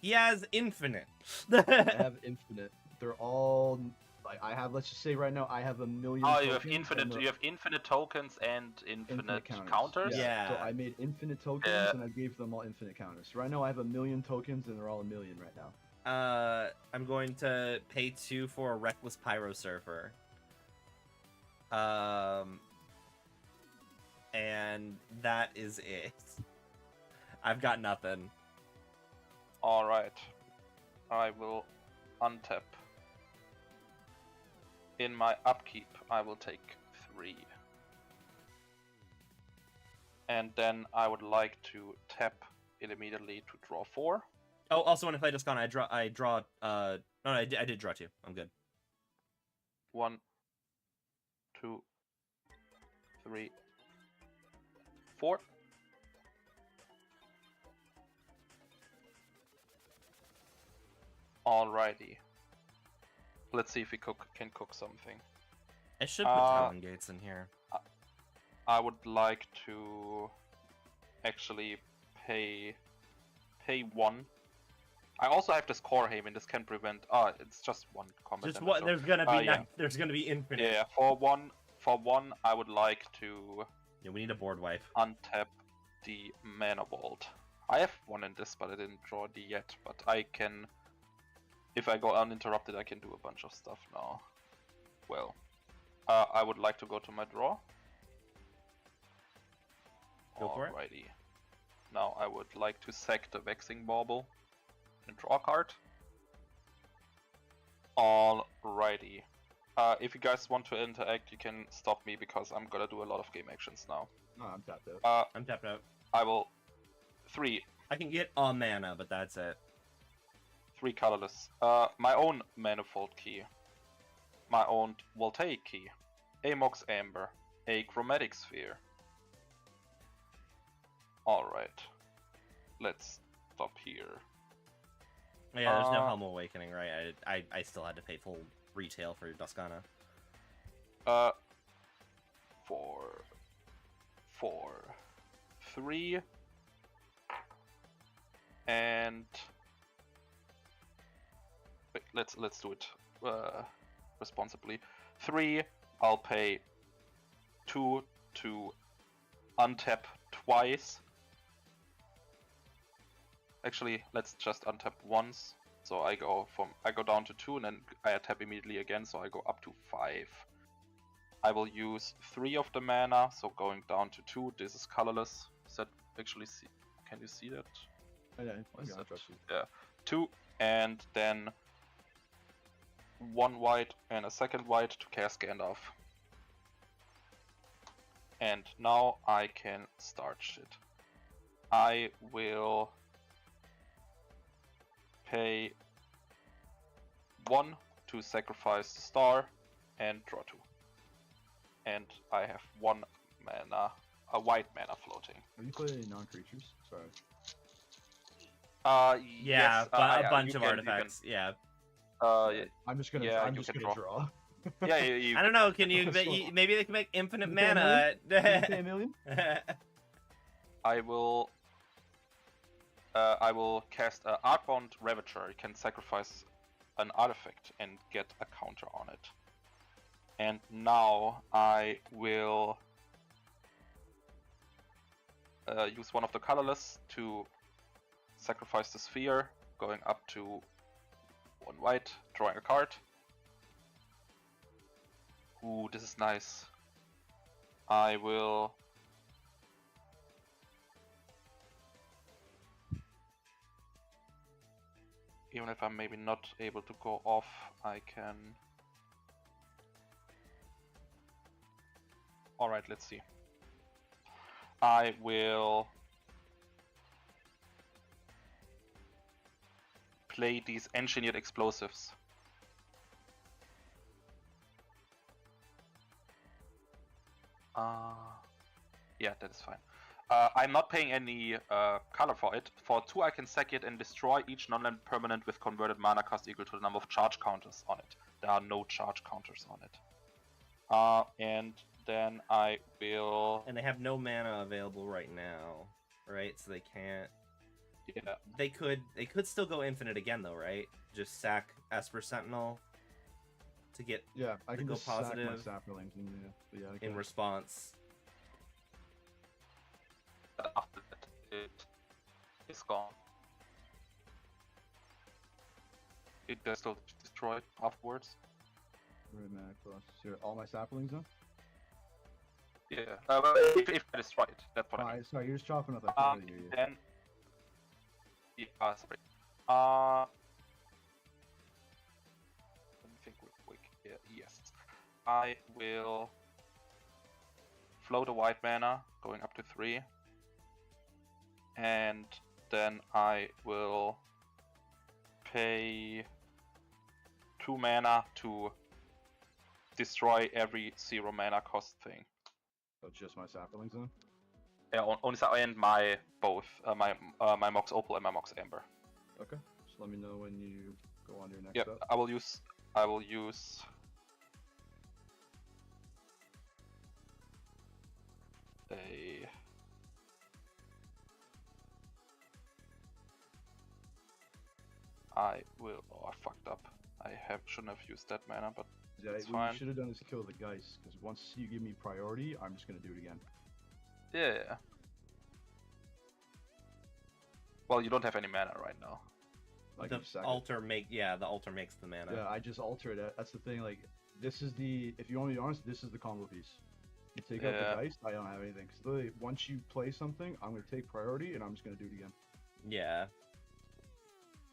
He has infinite. I have infinite. They're all like I have. Let's just say right now I have a million. Oh, you have tokens infinite. and You have infinite tokens and infinite counters. counters. Yeah. So I made infinite tokens Yeah. and I gave them all infinite counters. So right now I have a million tokens and they're all a million right now. I'm going to pay 2 for a Reckless Pyro Surfer. And that is it. I've got nothing. All right. I will untap. In my upkeep, I will take 3. And then I would like to tap it immediately to draw 4. Oh, also when I play Duskana, I draw. No, I did draw 2. I'm good. 1, 2, 3, 4. Alrighty. Let's see if we can cook something. I should put Talon Gates in here. I would like to actually pay 1. I also have this core haven. This can prevent. It's just 1 combat. Just damage, what? so- There's gonna be yeah. there's gonna be infinite. Yeah, for one, I would like to Yeah, we need a board wipe. untap the mana vault. I have 1 in this, but I didn't draw the yet. But I can, if I go uninterrupted, I can do a bunch of stuff now. Well, I would like to go to my draw. Go for it. Alrighty. Now I would like to sack the Vexing Bauble and draw a card. Alrighty. If you guys want to interact, you can stop me because I'm gonna do a lot of game actions now. No, I'm tapped out. I'm tapped out. I will 3 I can get a mana, but that's it. 3 colorless. My own Manifold Key. My own Voltaic Key. A Mox Amber. A Chromatic Sphere. Alright. Let's stop here. Yeah, there's no Helm Awakening, right? I still had to pay full retail for Duskana. 4, 3, and wait, let's do it responsibly. 3, I'll pay 2 to untap twice. Actually, let's just untap once. So I go down to 2 and then I tap immediately again, so I go up to 5. I will use 3 of the mana, so going down to 2. This is colorless. Is that actually can you see that? I got you. Yeah. 2 and then 1 white and a second white to cast Gandalf. And now I can start shit. I will pay 1 to sacrifice the star and draw 2. And I have 1 mana, a white mana floating. Have you played any non-creatures? Sorry. Yeah, yes, a bunch you of can- artifacts. Yeah. I'm just gonna. Yeah, I'm you just can gonna draw. draw. Yeah, you I don't know. Can you? That's cool. Maybe they can make infinite Can you pay a mana. Can you pay a million? I will cast Artbound Ravager. You can sacrifice an artifact and get a counter on it. And now I will use one of the colorless to sacrifice the sphere, going up to 1 white, drawing a card. Ooh, this is nice. I will even if I'm maybe not able to go off, I can... Alright, let's see. I will play these engineered explosives. Yeah, that is fine. I'm not paying any color for it. For 2, I can sack it and destroy each non-land permanent with converted mana cost equal to the number of charge counters on it. There are no charge counters on it. And then I will... And they have no mana available right now, right? So they can't... Yeah. They could still go infinite again, though, right? Just sack Esper Sentinel to get Yeah, I can go just sack my positive saplings and yeah, I in can. response. After that, it is gone. It does still destroy it afterwards. Red mana cost. So all my saplings then? Yeah. But if I destroy it, that's what I mean. Sorry, you're just chopping up. I can't really hear you. Then... Yeah, sorry. Let me think real quick. Yeah, yes. I will float a white mana, going up to 3. And then I will pay 2 mana to destroy every 0 mana cost thing. So just my saplings then? Yeah, only and my both my Mox Opal and my Mox Amber. Okay. Just let me know when you go on to your next Yep, step. I will use a... I will... Oh, I fucked up. I shouldn't have used that mana, but Yeah, it's what fine. you should have done is kill the Geist, because once you give me priority, I'm just gonna do it again. Yeah. Well, you don't have any mana right now. Like The you sack it. altar the altar makes the mana. Yeah, I just altered it. That's the thing. Like, this is the. If you want to be honest, this is the combo piece. You take out Yeah. the Geist, I don't have anything. So literally, once you play something, I'm gonna take priority, and I'm just gonna do it again. Yeah.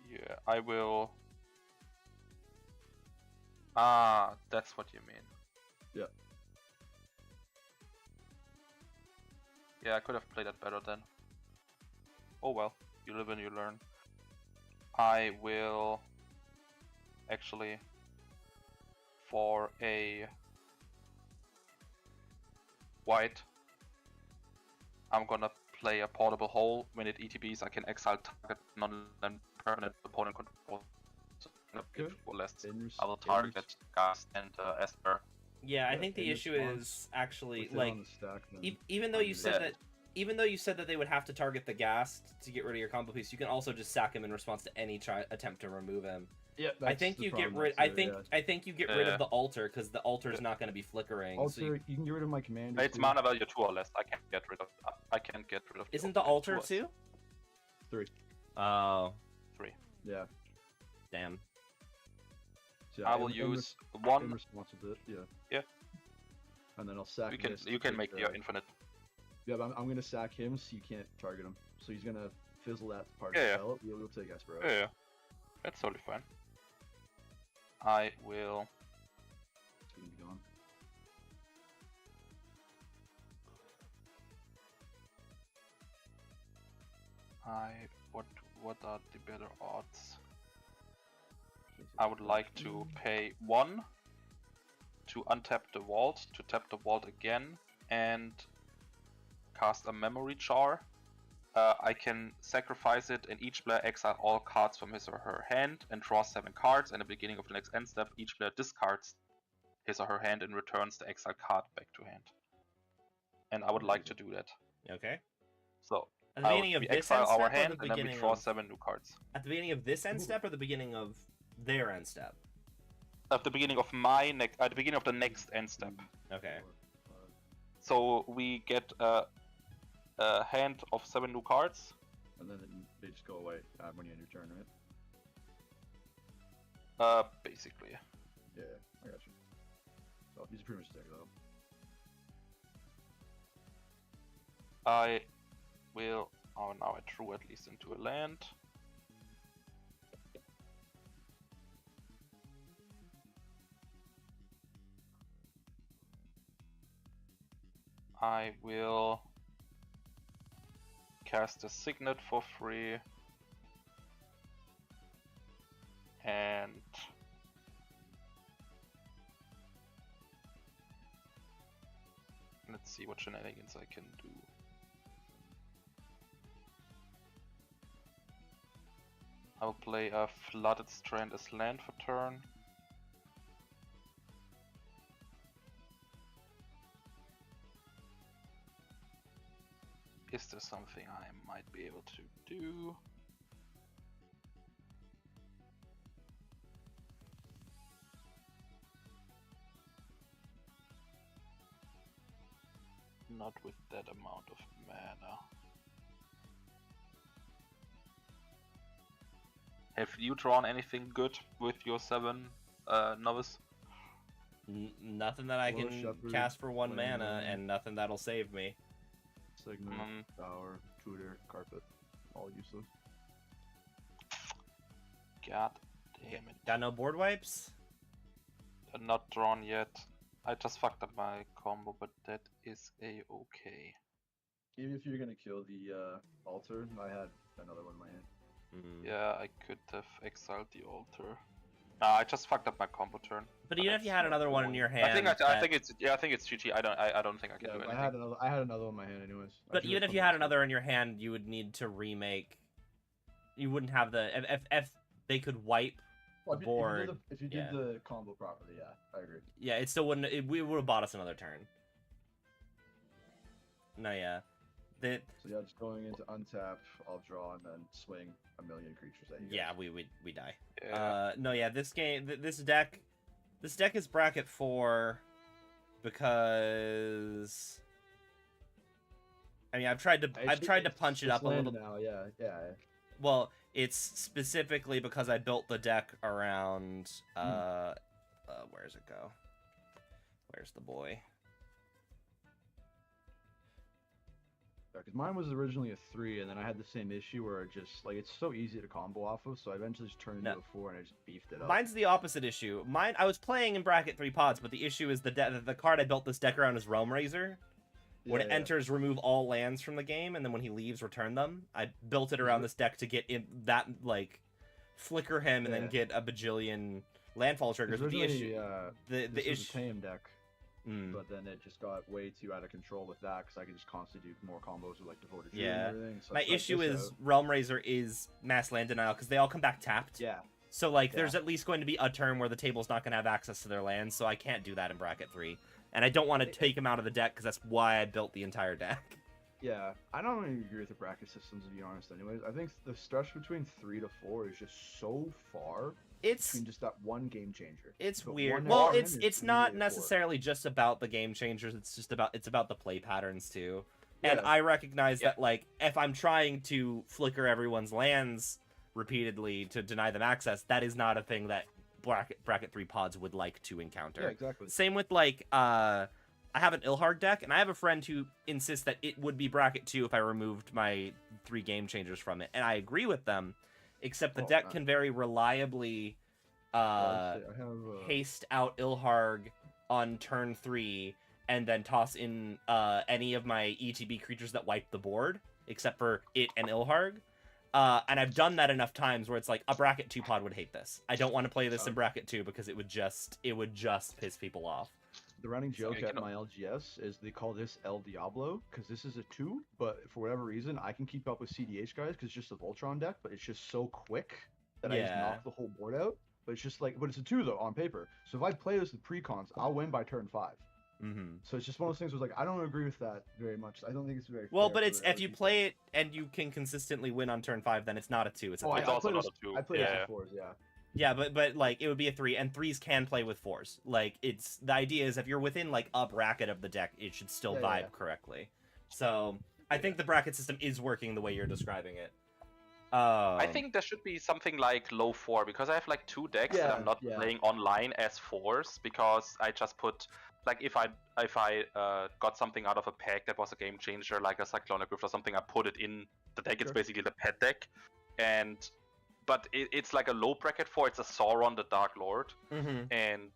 Yeah, I will... Ah, that's what you mean. Yeah. Yeah, I could have played that better then. Oh well, you live and you learn. I will... Actually... For a... white, I'm gonna play a portable hole. When it ETBs, I can exile target non-permanent opponent control. So, Good. or less. In I will target Ghast and Esper. Yeah, I Yeah, think the in issue response, is actually with it like on the stack, then even though I'm you gonna said do that it. even though you said that they would have to target the Ghast to get rid of your combo piece, you can also just sack him in response to any attempt to remove him. Yeah, I think you get rid. I think you get rid Yeah. of the altar because the altar is not going to be flickering. so Alter, you can get rid of my commander. It's too. mana value 2 or less. I can't get rid of. I can't get rid of. isn't the altar 2 or too? 3. Oh, 3. Yeah. damn. So, I will in use in 1. response to it. Yeah. Yeah. And then I'll sack. this to You can take make the- your infinite. Yeah, but I'm gonna sack him so you can't target him. So he's gonna fizzle that part Yeah, of yeah. the spell. We'll take Esper out. Yeah, that's totally fine. I will. It's gonna be gone. What are the better odds? I would like to pay 1 to untap the vault, to tap the vault again, and cast a memory jar. I can sacrifice it, and each player exile all cards from his or her hand and draw 7 cards. And at the beginning of the next end step, each player discards his or her hand and returns the exile card back to hand. And I would like to do that. Okay. So At the beginning of we this exile end our step or hand, the and then we beginning draw of 7 new cards. at the beginning of this end step or the beginning of their end step? At the beginning of my next, at the beginning of the next end step. Okay. So we get a hand of 7 new cards. And then they just go away when you end your turn, right? Basically. Yeah, I got you. So these are pretty much stacked up. I will. Oh, now I drew at least into a land. I will cast a Signet for free. And let's see what shenanigans I can do. I'll play a Flooded Strand as land for turn. Is there something I might be able to do? Not with that amount of mana. Have you drawn anything good with your 7 novice? Nothing that I Hello, can Shepherd, cast for 1 Flame mana, Wind. and nothing that'll save me. Signet, Bower, Tutor, Carpet, all useless. God damn it. Got no board wipes? Not drawn yet. I just fucked up my combo, but that is a-okay. Even if you're gonna kill the altar, I had another one in my hand. Yeah, I could have exiled the altar. I just fucked up my combo turn. But even if you had another one in your hand, I think it's GG. I don't think I can do anything. I had another one in my hand anyways. But even if you had another in your hand, you would need to remake. You wouldn't have the if they could wipe the board. If you did the combo properly, yeah, I agree. Yeah, it still wouldn't. We would have bought us another turn. No, yeah. So yeah, just going into untap, I'll draw and then swing a million creatures at you. Yeah, we die. Yeah. No, yeah. This game, this deck is bracket 4 because I mean I've tried to punch it up a little. Now, yeah. Well, it's specifically because I built the deck around where's it go? Where's the boy? Because mine was originally a 3, and then I had the same issue where it just like it's so easy to combo off of, so I eventually just turned it into a 4 and I just beefed it up. Mine's the opposite issue. I was playing in bracket 3 pods, but the issue is the card I built this deck around is Realm Razor. When it enters, remove all lands from the game, and then when he leaves, return them. I built it around this deck to get in that flicker him and then get a bajillion landfall triggers. But the issue, the issue, was a tame deck. But then it just got way too out of control with that because I could just constantly do more combos with like Devoted Tree and everything. So my issue is Realm Razor is mass land denial because they all come back tapped. Yeah. So there's at least going to be a turn where the table's not going to have access to their lands, so I can't do that in bracket 3. And I don't want to take them out of the deck because that's why I built the entire deck. Yeah, I don't really agree with the bracket systems to be honest. Anyways, I think the stretch between 3 to 4 is just so far. Between just that one game changer. It's weird. Well, it's not necessarily just about the game changers. It's about the play patterns too. Yeah. And I recognize that if I'm trying to flicker everyone's lands repeatedly to deny them access, that is not a thing that bracket 3 pods would like to encounter. Yeah, exactly. Same with I have an Ilharg deck, and I have a friend who insists that it would be bracket 2 if I removed my 3 game changers from it, and I agree with them. Except the deck can very reliably haste out Ilharg on turn 3 and then toss in any of my ETB creatures that wipe the board, except for it and Ilharg. And I've done that enough times where it's like a bracket 2 pod would hate this. I don't want to play this in bracket 2 because it would just piss people off. The running joke at my LGS is they call this El Diablo because this is a 2, but for whatever reason I can keep up with CDH guys because it's just a Voltron deck, but it's just so quick that I just knock the whole board out. But it's just but it's a 2 though on paper. So if I play this with precons, I'll win by turn 5. So it's just one of those things where I don't agree with that very much. I don't think it's very well, but it's if you play it and you can consistently win on turn 5, then it's not a 2. It's a 3. It's also not a 2. I play this with 4s, yeah. Yeah, but it would be a 3, and 3s can play with 4s. It's the idea is if you're within a bracket of the deck, it should still vibe correctly. So I think the bracket system is working the way you're describing it. I think there should be something like low 4 because I have 2 decks that I'm not playing online as 4s because I just put if I got something out of a pack that was a game changer like a Cyclonic Rift or something, I put it in the deck. It's basically the pet deck, but it's like a low bracket 4. It's a Sauron the Dark Lord, and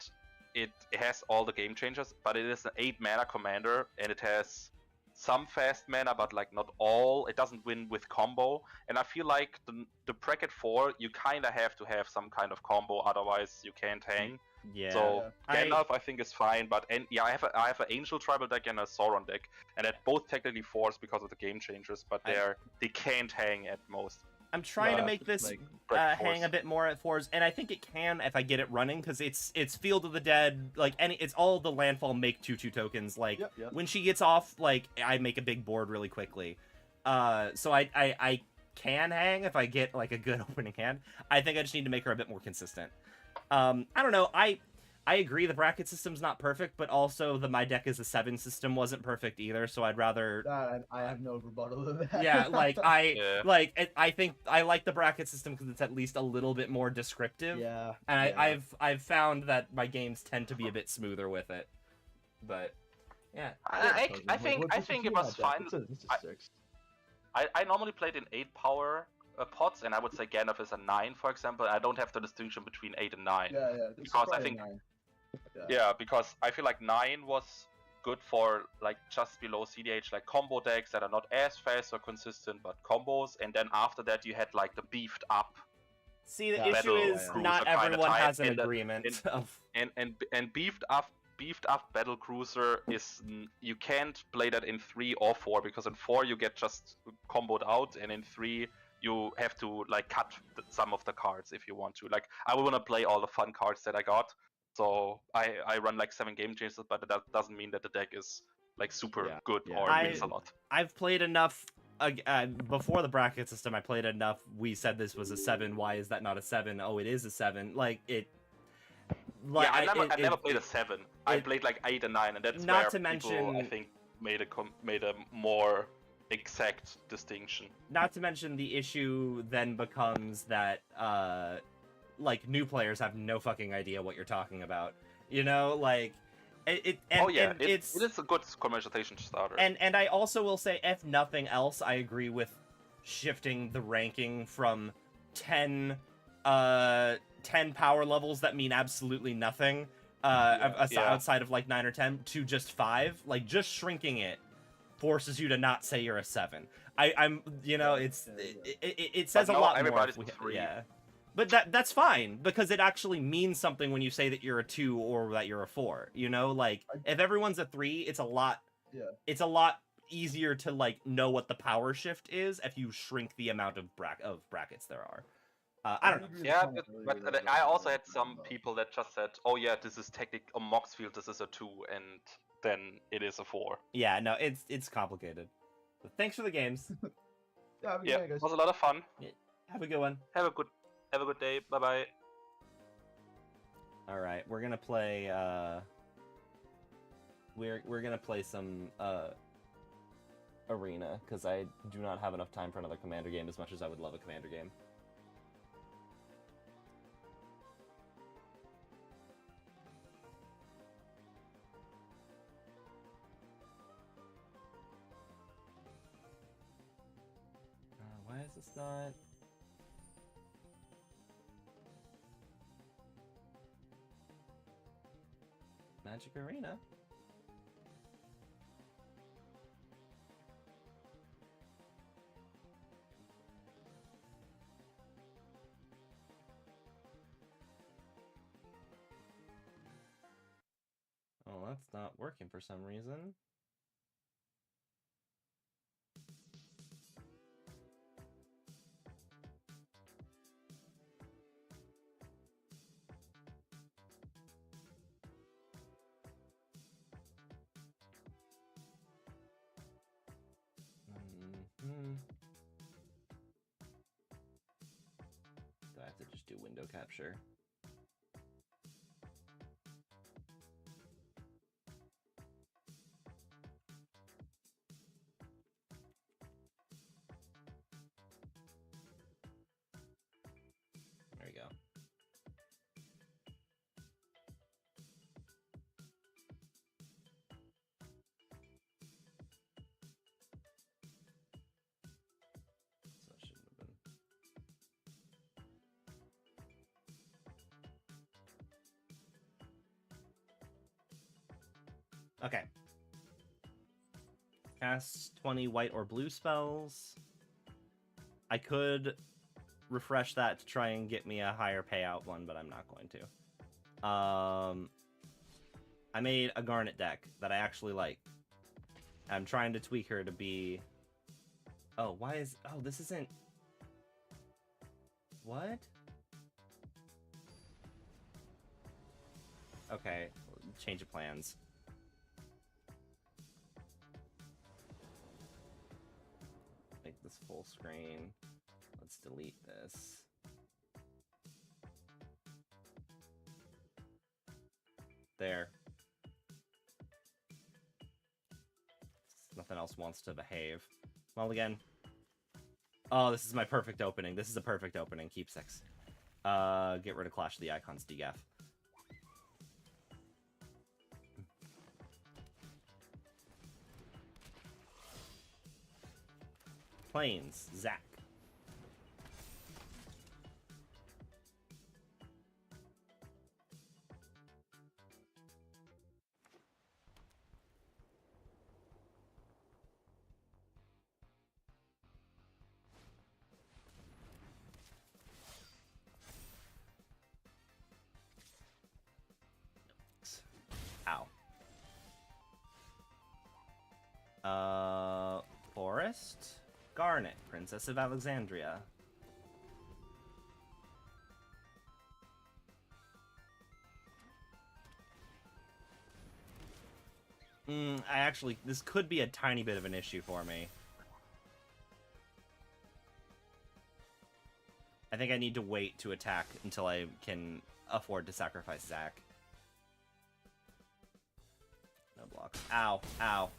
it has all the game changers, but it is an 8 mana commander, and it has some fast mana, but like not all. It doesn't win with combo, and I feel like the bracket 4, you kind of have to have some kind of combo, otherwise you can't hang. Yeah. So Gandalf I think is fine, but I have an Angel tribal deck and a Sauron deck, and at both technically 4s because of the game changers, but they can't hang at most. I'm trying to make this hang a bit more at 4s, and I think it can if I get it running, because it's Field of the Dead, like it's all the landfall make 2/2 tokens. Like when she gets off, like I make a big board really quickly. So I can hang if I get like a good opening hand. I think I just need to make her a bit more consistent. I don't know. I agree the bracket system's not perfect, but also the my deck is a 7 system wasn't perfect either, so I'd rather... I have no rebuttal to that. Yeah, like, I think I like the bracket system because it's at least a little bit more descriptive. Yeah. And I've found that my games tend to be a bit smoother with it. But, yeah. I think it was fine. I normally played in 8 power pots, and I would say Gandalf is a 9, for example. I don't have the distinction between 8 and 9. Yeah. Because I think... Yeah, because I feel like 9 was good for like just below CDH, like combo decks that are not as fast or consistent, but combos. And then after that, you had like the beefed up. See, the issue is not everyone has an agreement. And beefed up battle cruiser is, you can't play that in 3 or 4, because in 4 you get just comboed out, and in 3 you have to like cut some of the cards if you want to. Like I want to play all the fun cards that I got. So I run like 7 game changes, but that doesn't mean that the deck is like super good or wins a lot. I've played enough before the bracket system. I played enough. We said this was a 7. Why is that not a 7? Oh, it is a 7. Like it. Like, yeah, I never played a 7. I played like 8 and 9, and that's not where to mention, people, I think, made a more exact distinction. Not to mention the issue then becomes that like new players have no fucking idea what you're talking about, you know, like it is a good conversation starter. And I also will say, if nothing else, I agree with shifting the ranking from 10 power levels that mean absolutely nothing outside of like 9 or 10 to just 5. Like just shrinking it forces you to not say you're a 7. I'm you know, it says a lot more if we, but that's fine, because it actually means something when you say that you're a 2 or that you're a 4. You know, like if everyone's a 3, it's a lot easier to like know what the power shift is if you shrink the amount of brackets there are. I don't know. Yeah, but I also had some people that just said, "Oh yeah, this is technically on Moxfield, this is a 2, and then it is a 4." Yeah, no, it's complicated. But thanks for the games. It was a lot of fun. Yeah, have a good one. Have a good day. Bye bye. All right, we're gonna play. We're gonna play some Arena, because I do not have enough time for another Commander game as much as I would love a Commander game. Why is this not? Magic Arena? Oh, that's not working for some reason. Do I have to just do window capture? There we go. So it shouldn't have been. Okay. Cast 20 white or blue spells. I could refresh that to try and get me a higher payout one, but I'm not going to. I made a Garnet deck that I actually like. I'm trying to tweak her to be... Oh, why is... Oh, this isn't... What? Okay, change of plans. Make this full screen. Let's delete this. There. Nothing else wants to behave. Well, again. Oh, this is my perfect opening. This is a perfect opening. Keep 6. Get rid of Clash of the Icons, DGAF. Plains, Zach. Ow. Forest? Garnet, Princess of Alexandria. This could be a tiny bit of an issue for me. I think I need to wait to attack until I can afford to sacrifice Zach. No blocks. Ow, ow.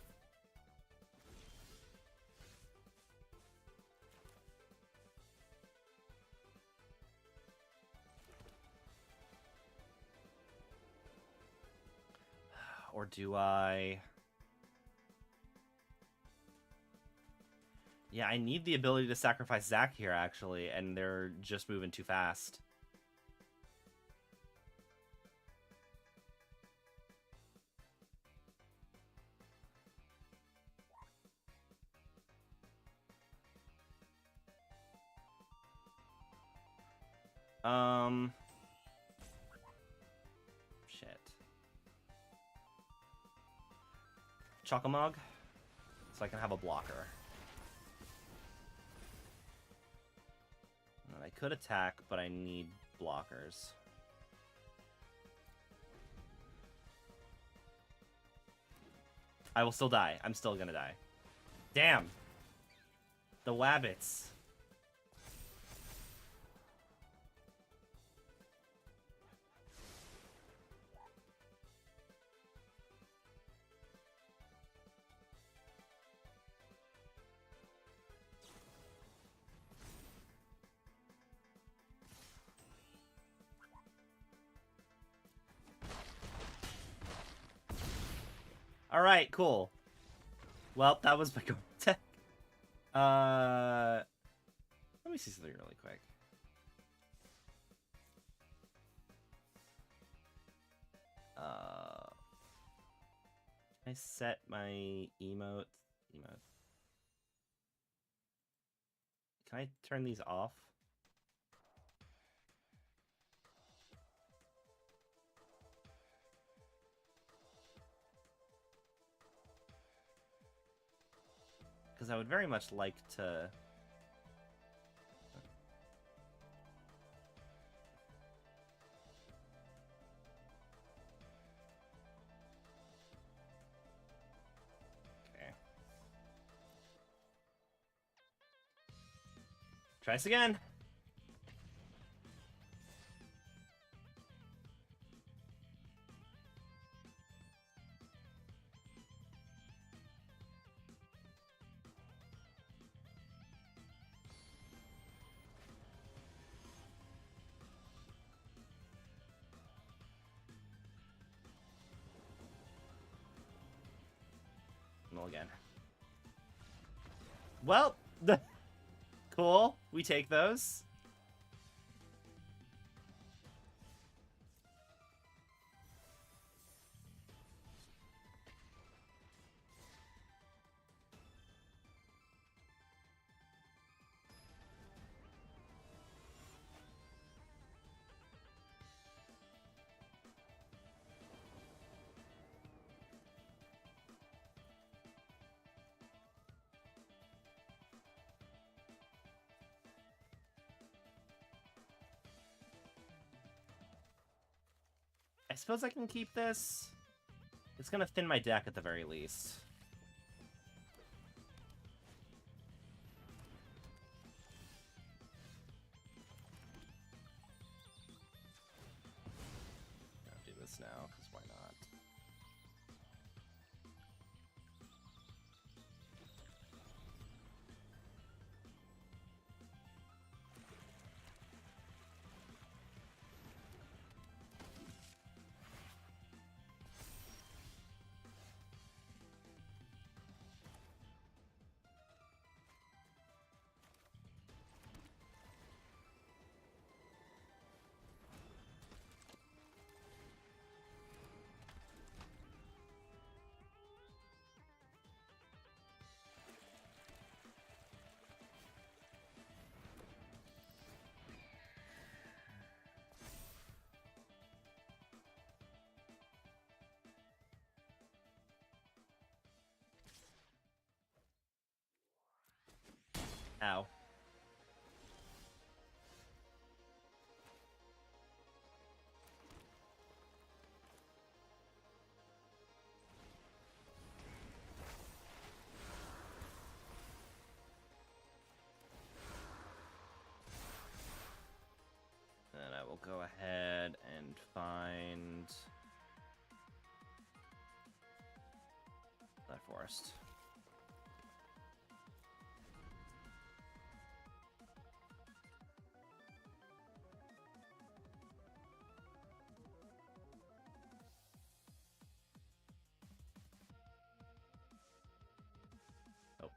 Or do I... Yeah, I need the ability to sacrifice Zach here, actually, and they're just moving too fast. Shit. Chocolmog? So I can have a blocker. And I could attack, but I need blockers. I will still die. I'm still gonna die. Damn! The wabbits. Alright, cool. Well, that was my go tech. Let me see something really quick. Can I set my emote? Can I turn these off? Because I would very much like to... Okay. Try this again! Again. Well, cool. We take those. I suppose I can keep this. It's gonna thin my deck at the very least. I'll do this now, because why not? Ow. Then I will go ahead and find that forest. Oh.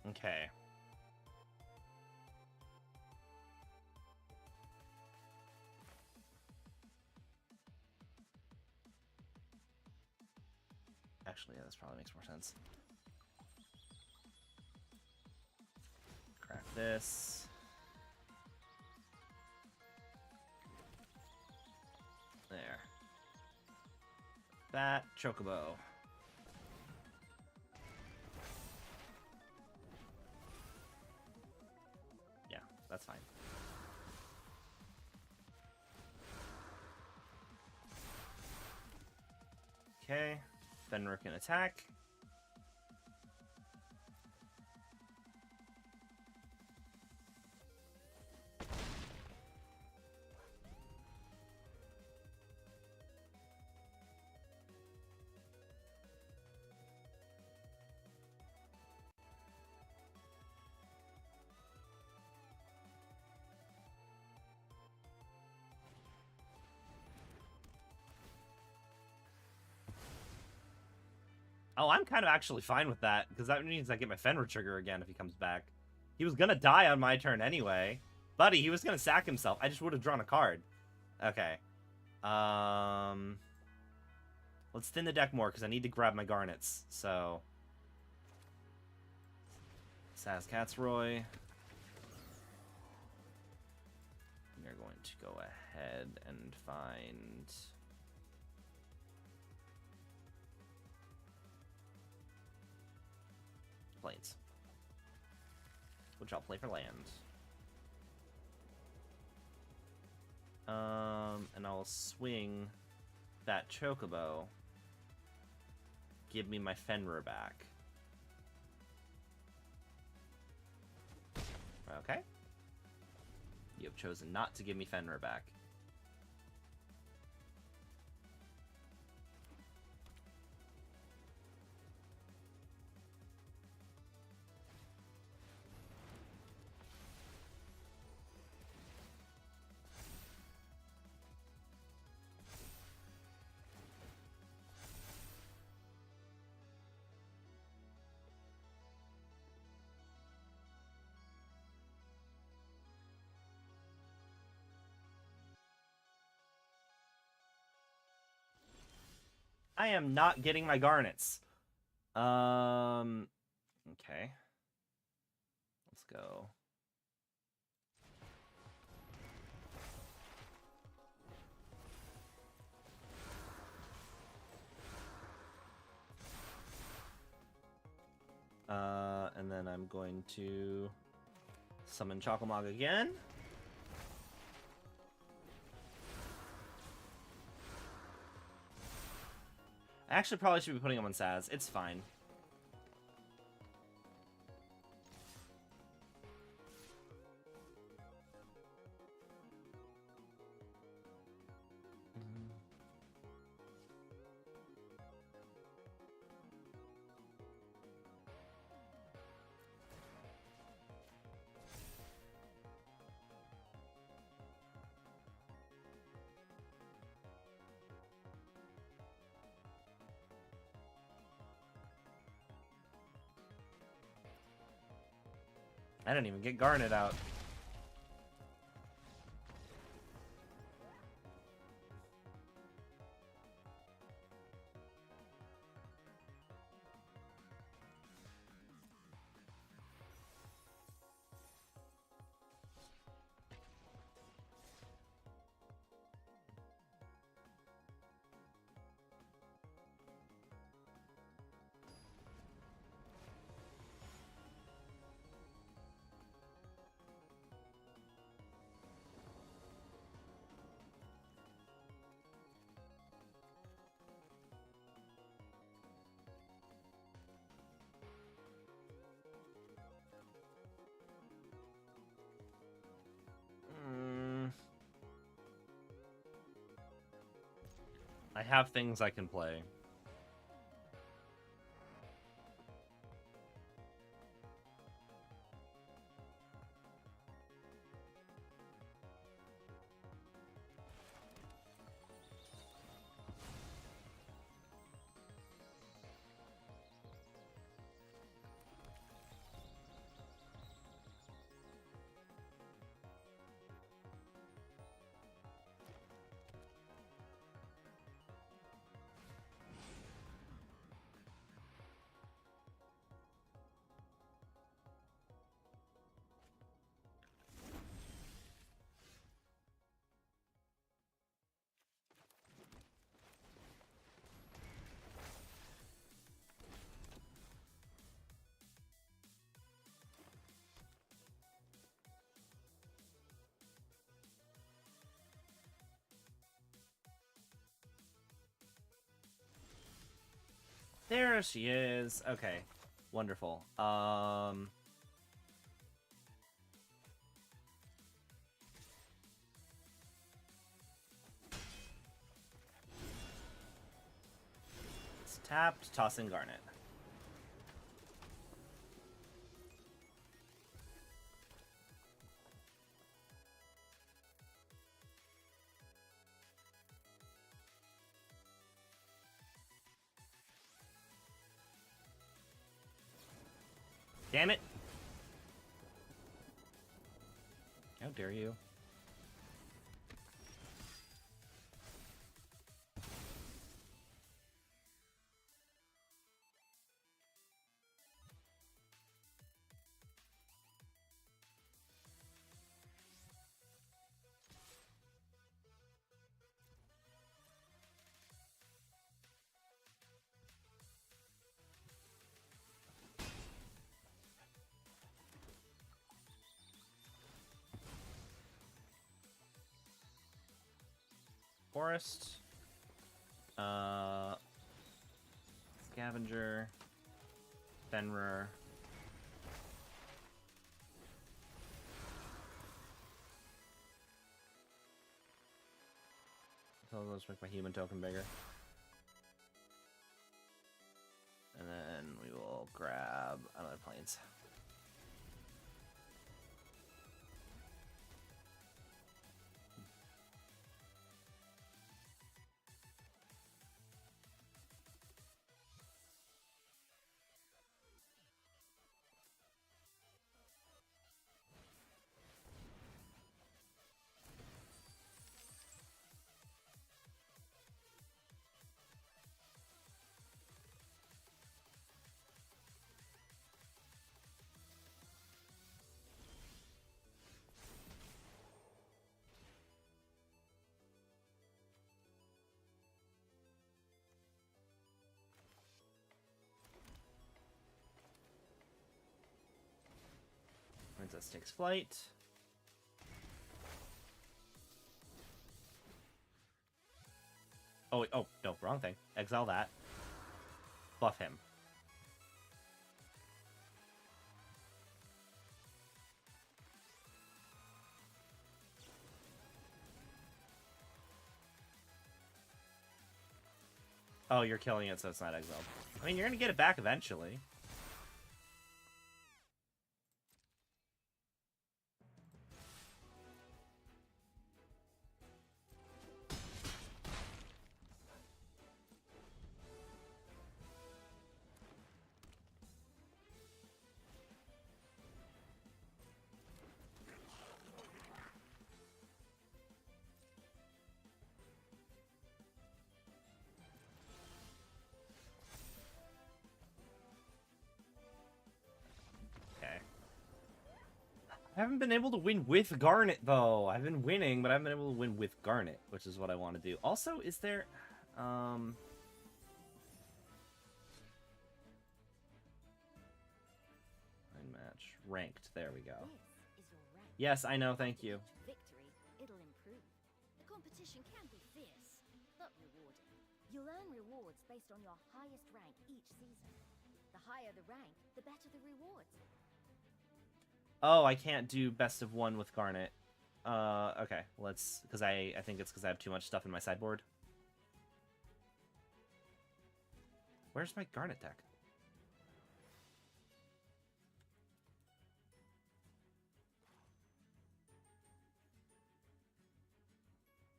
Okay. Actually, yeah, this probably makes more sense. Crack this. There. That chocobo. Yeah, that's fine. Okay. Fenrir can attack. Oh, I'm kind of actually fine with that, because that means I get my Fenrir trigger again if he comes back. He was gonna die on my turn anyway. Buddy, he was gonna sack himself. I just would have drawn a card. Okay. Let's thin the deck more, because I need to grab my garnets, so... Saz Katzroy. You're going to go ahead and find... Plains. Which I'll play for land. And I'll swing that Chocobo. Give me my Fenrir back. Okay. You have chosen not to give me Fenrir back. I am not getting my garnets. Okay. Let's go. And then I'm going to summon Chocolmog again. I actually probably should be putting him on Saz. It's fine. I didn't even get Garnet out. I have things I can play. There she is. Okay. Wonderful. It's tapped, tossing Garnet. Damn it! How dare you? Forest. Scavenger. Fenrir. So let's make my human token bigger. And then we will grab another planes. Princess takes flight. Oh, wait, oh, no, wrong thing. Exile that. Buff him. Oh, you're killing it, so it's not exiled. I mean, you're gonna get it back eventually. I haven't been able to win with Garnet, though. I've been winning, but I haven't been able to win with Garnet, which is what I want to do. Also, is there... match. Ranked. There we go. Yes, I know. Thank you. Victory, it'll improve. The competition can be fierce, but rewarding. You'll earn rewards based on your highest rank each season. The higher the rank, the better the rewards. Oh, I can't do best of one with Garnet. Okay, let's... Because I think it's because I have too much stuff in my sideboard. Where's my Garnet deck?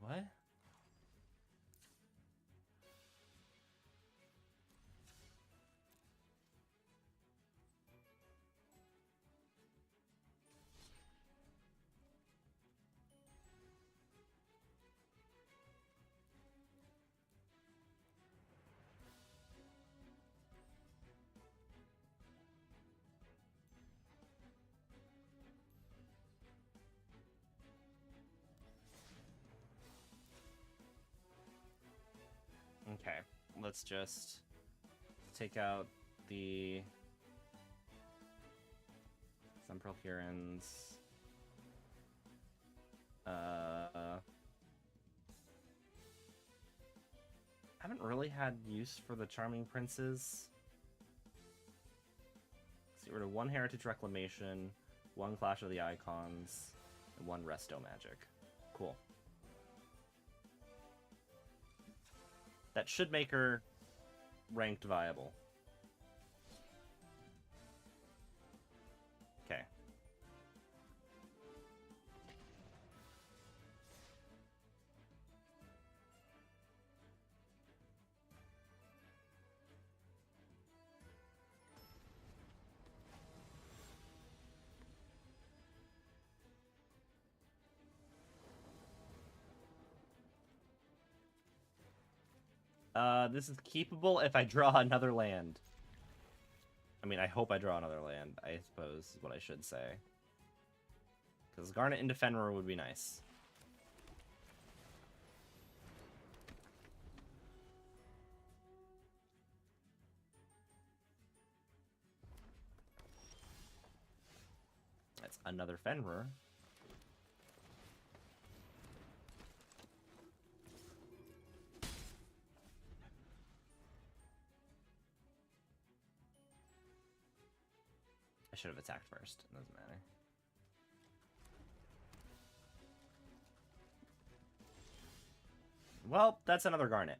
What? Okay, let's just take out the Sunpearl Hurons. Haven't really had use for the Charming Princes. Let's get rid of one Heritage Reclamation, one Clash of the Icons, and one Resto Magic. Cool. That should make her ranked viable. Okay. This is keepable if I draw another land. I mean, I hope I draw another land, I suppose is what I should say. Because Garnet into Fenrir would be nice. That's another Fenrir. I should have attacked first. It doesn't matter. Well, that's another Garnet.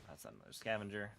That's another Scavenger.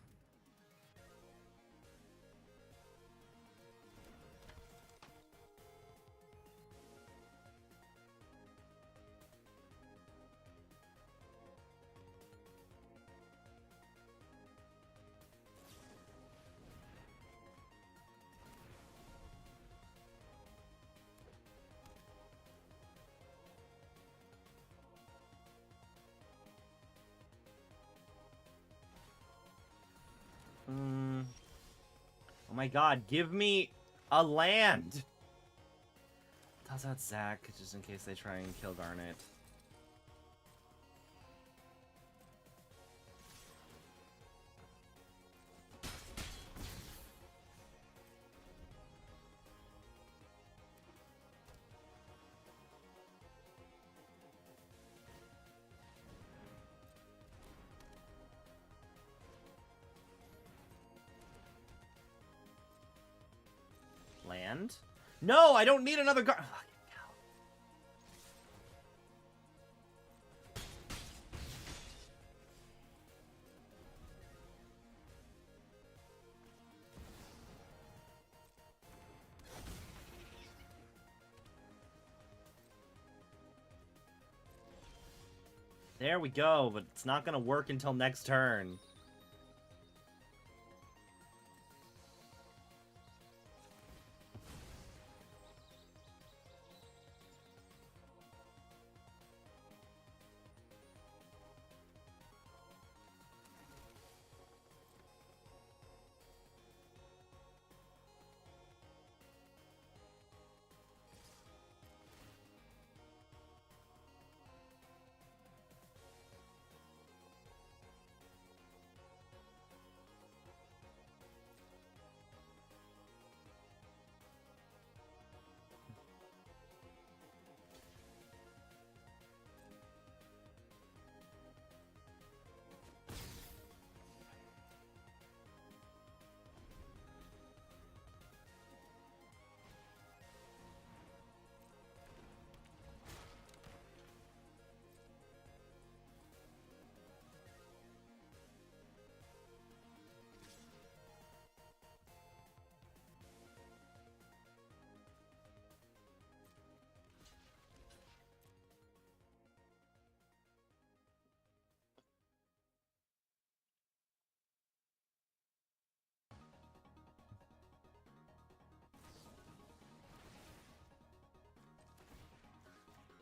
Oh my god, give me a land! Toss out Zac, just in case they try and kill Garnet. Land? No, I don't need another Fucking hell. There we go, but it's not gonna work until next turn.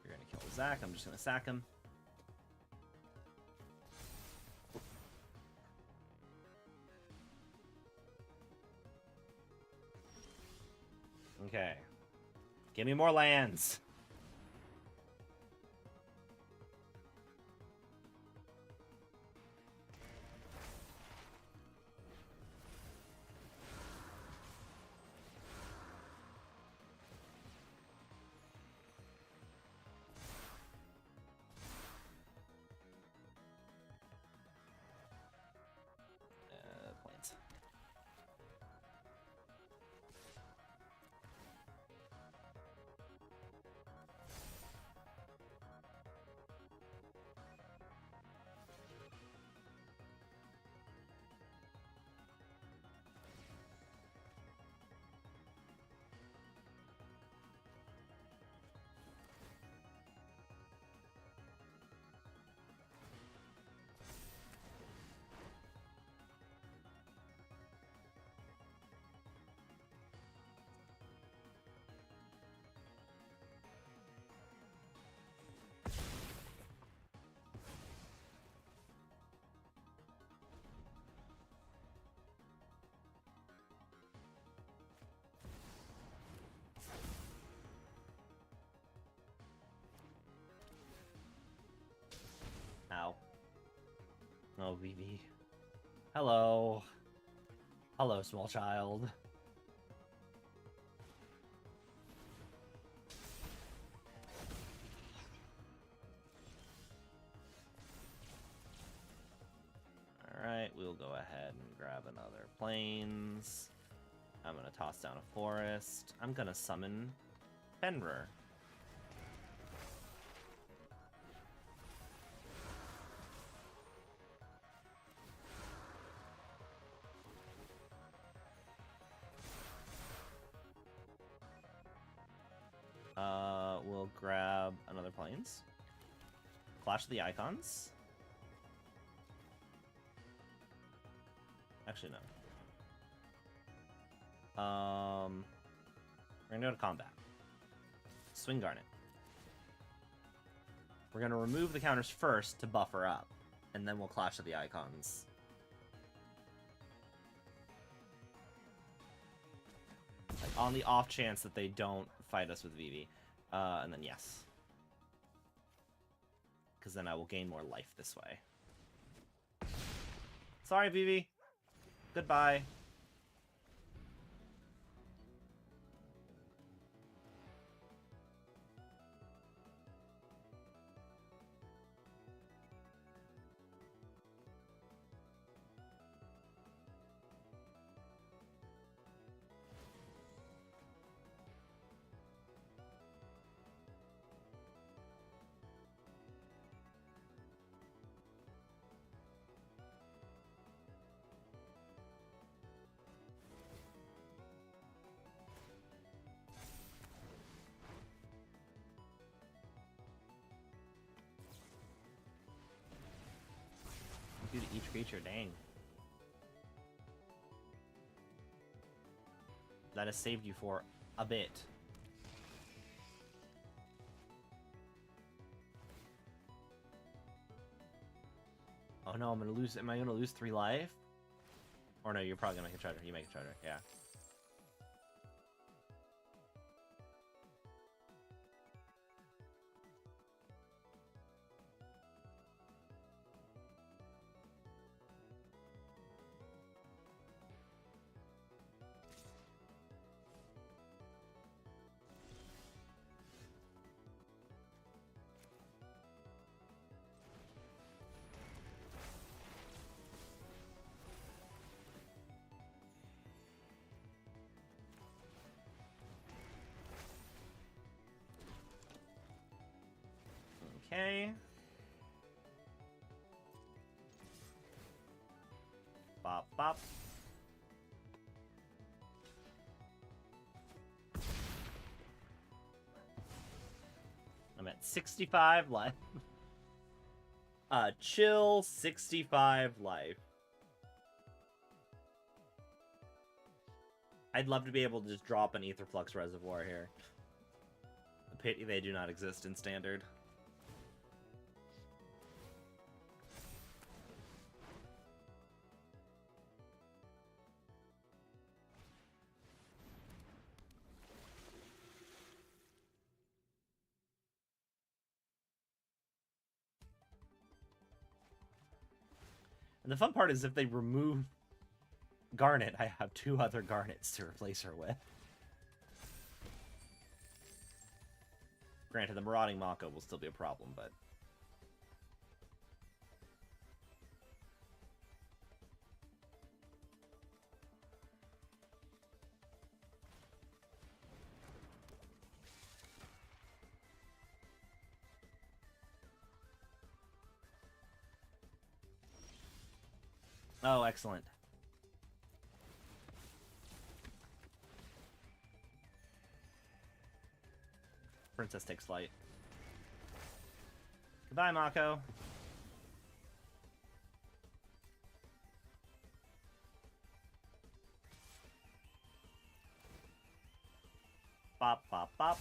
You're gonna kill Zac, I'm just gonna sack him. Okay. Give me more lands. Plains. Ow. Oh, BB. Hello. Hello, small child. Alright, we'll go ahead and grab another plains. I'm gonna toss down a forest. I'm gonna summon Fenrir. We'll grab another plains. Clash of the Icons. Actually, no. We're gonna go to combat. Swing Garnet. We're gonna remove the counters first to buffer up, and then we'll Clash of the Icons. on the off chance that they don't fight us with Vivi. And then yes. Because then I will gain more life this way. Sorry, Vivi. Goodbye. Do to each creature, dang. That has saved you for a bit. Oh no, I'm gonna lose. Am I gonna lose 3 life? Or no, you're probably gonna make a treasure. You make a treasure, yeah. Okay. Bop, bop. I'm at 65 life. Chill 65 life. I'd love to be able to just drop an Aetherflux Reservoir here. A pity they do not exist in Standard. And the fun part is if they remove Garnet, I have 2 other Garnets to replace her with. Granted, the Marauding Mako will still be a problem, but... Oh, excellent. Princess takes flight. Goodbye, Mako. Bop, bop, bop.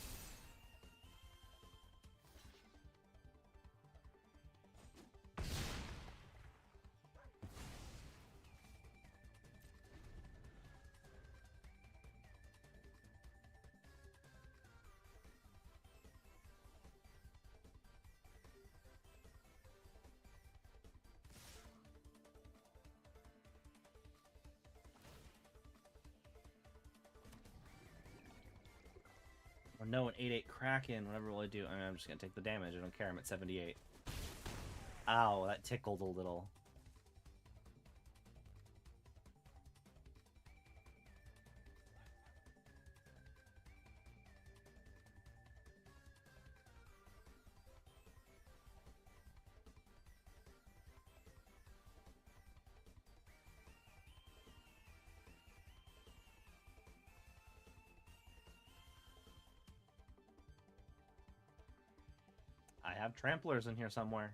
Or no, an 8-8 Kraken. Whatever will I do? I'm just gonna take the damage. I don't care. I'm at 78. Ow, that tickled a little. I have tramplers in here somewhere.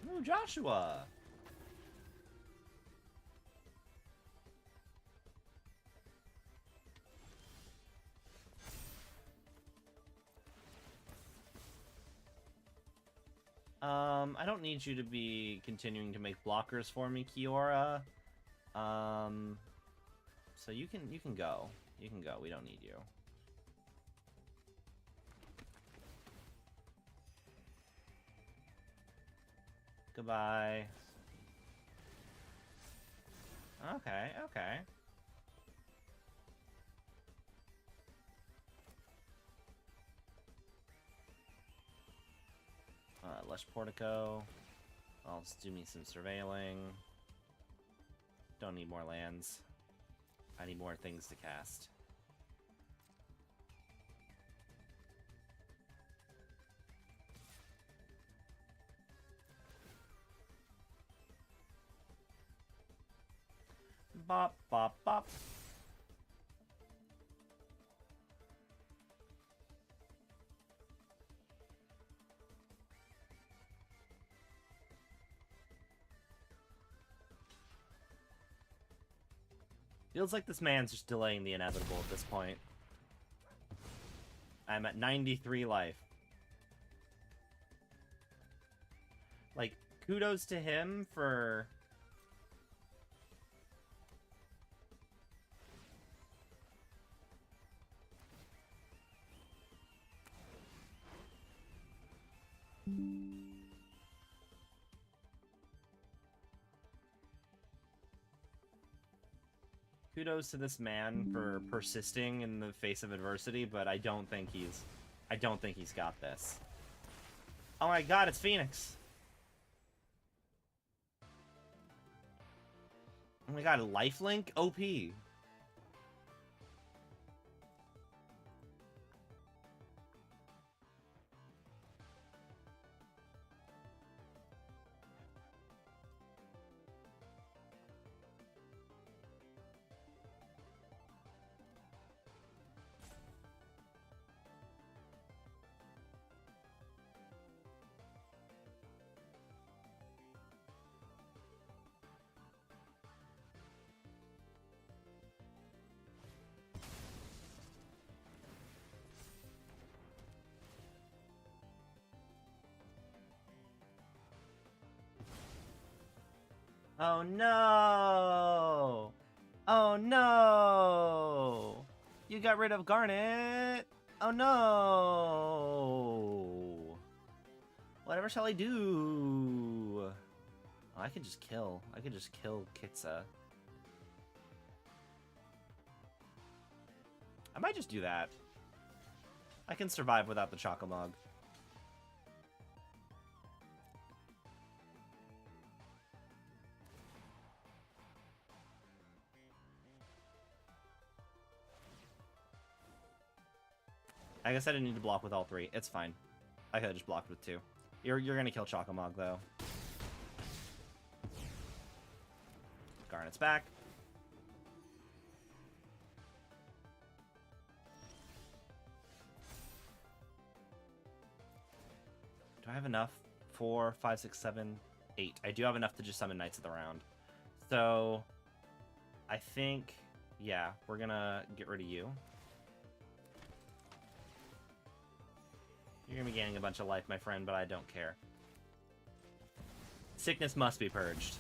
Ooh, Joshua! I don't need you to be continuing to make blockers for me, Kiora. So you can go. You can go. We don't need you. Goodbye. Okay, okay. Lush Portico. I'll just do me some surveilling. Don't need more lands. I need more things to cast. Bop, bop, bop. Feels like this man's just delaying the inevitable at this point. I'm at 93 life. Like, kudos to him for... Kudos to this man for persisting in the face of adversity, but I don't think he's got this. Oh my god, it's Phoenix. Oh my god, lifelink OP. Oh no! Oh no! You got rid of Garnet! Oh no! Whatever shall I do? Oh, I could just kill. I could just kill Kitsa. I might just do that. I can survive without the Chocomog. I guess I didn't need to block with all three. It's fine. I could have just blocked with two. You're gonna kill Chocomog though. Garnet's back. Do I have enough? 4, 5, 6, 7, 8. I do have enough to just summon Knights of the Round. So I think, yeah, we're gonna get rid of you. You're gonna be gaining a bunch of life, my friend, but I don't care. Sickness must be purged.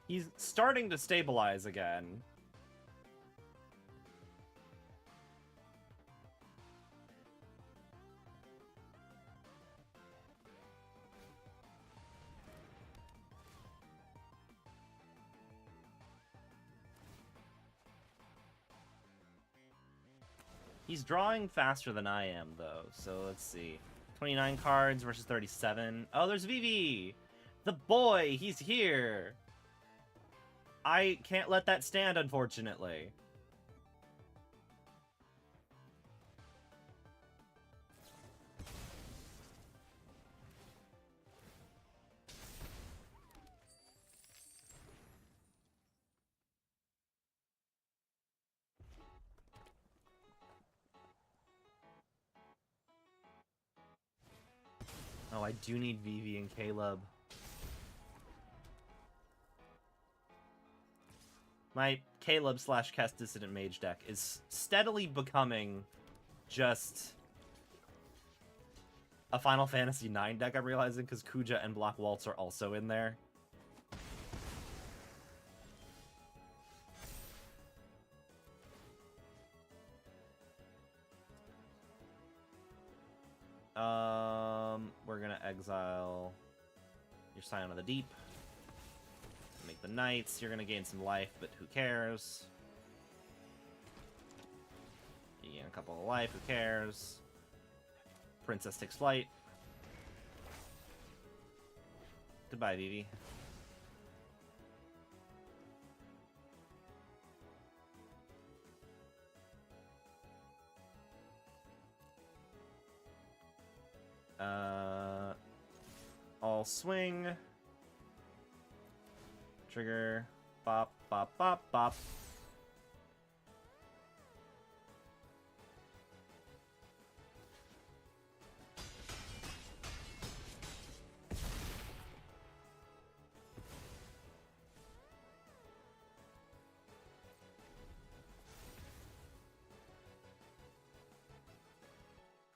He's starting to stabilize again. He's drawing faster than I am, though, so let's see. 29 cards versus 37. Oh, there's Vivi! The boy! He's here! I can't let that stand, unfortunately. Oh, I do need Vivi and Caleb. My Caleb/Kest Dissident Mage deck is steadily becoming just a Final Fantasy IX deck, I'm realizing, because Kuja and Black Waltz are also in there. We're gonna exile your Scion of the Deep. Make the Knights. You're gonna gain some life, but who cares? You gain a couple of life, who cares? Princess takes flight. Goodbye, Vivi. All swing. Trigger. Bop, bop, bop, bop.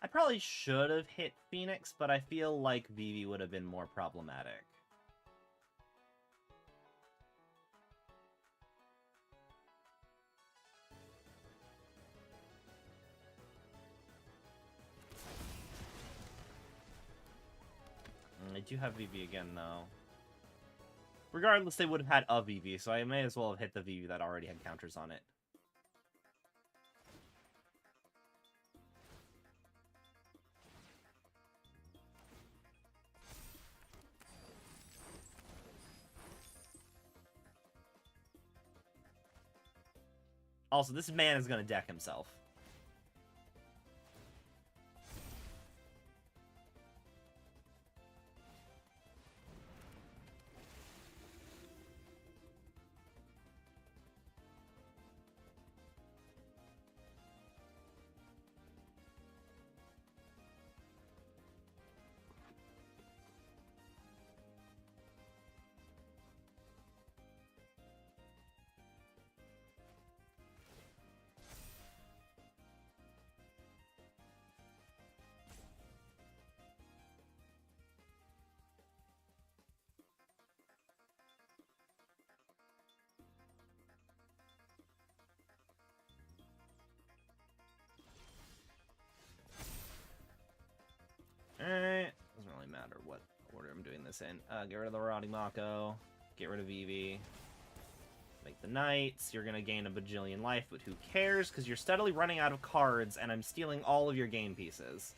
I probably should have hit Phoenix, but I feel like Vivi would have been more problematic. I do have Vivi again, though. Regardless, they would have had a Vivi, so I may as well have hit the Vivi that already had counters on it. Also, this man is going to deck himself. Alright, doesn't really matter what order I'm doing this in. Get rid of the Rotting Mako, get rid of Vivi, make the Knights. You're gonna gain a bajillion life, but who cares? Because you're steadily running out of cards, and I'm stealing all of your game pieces.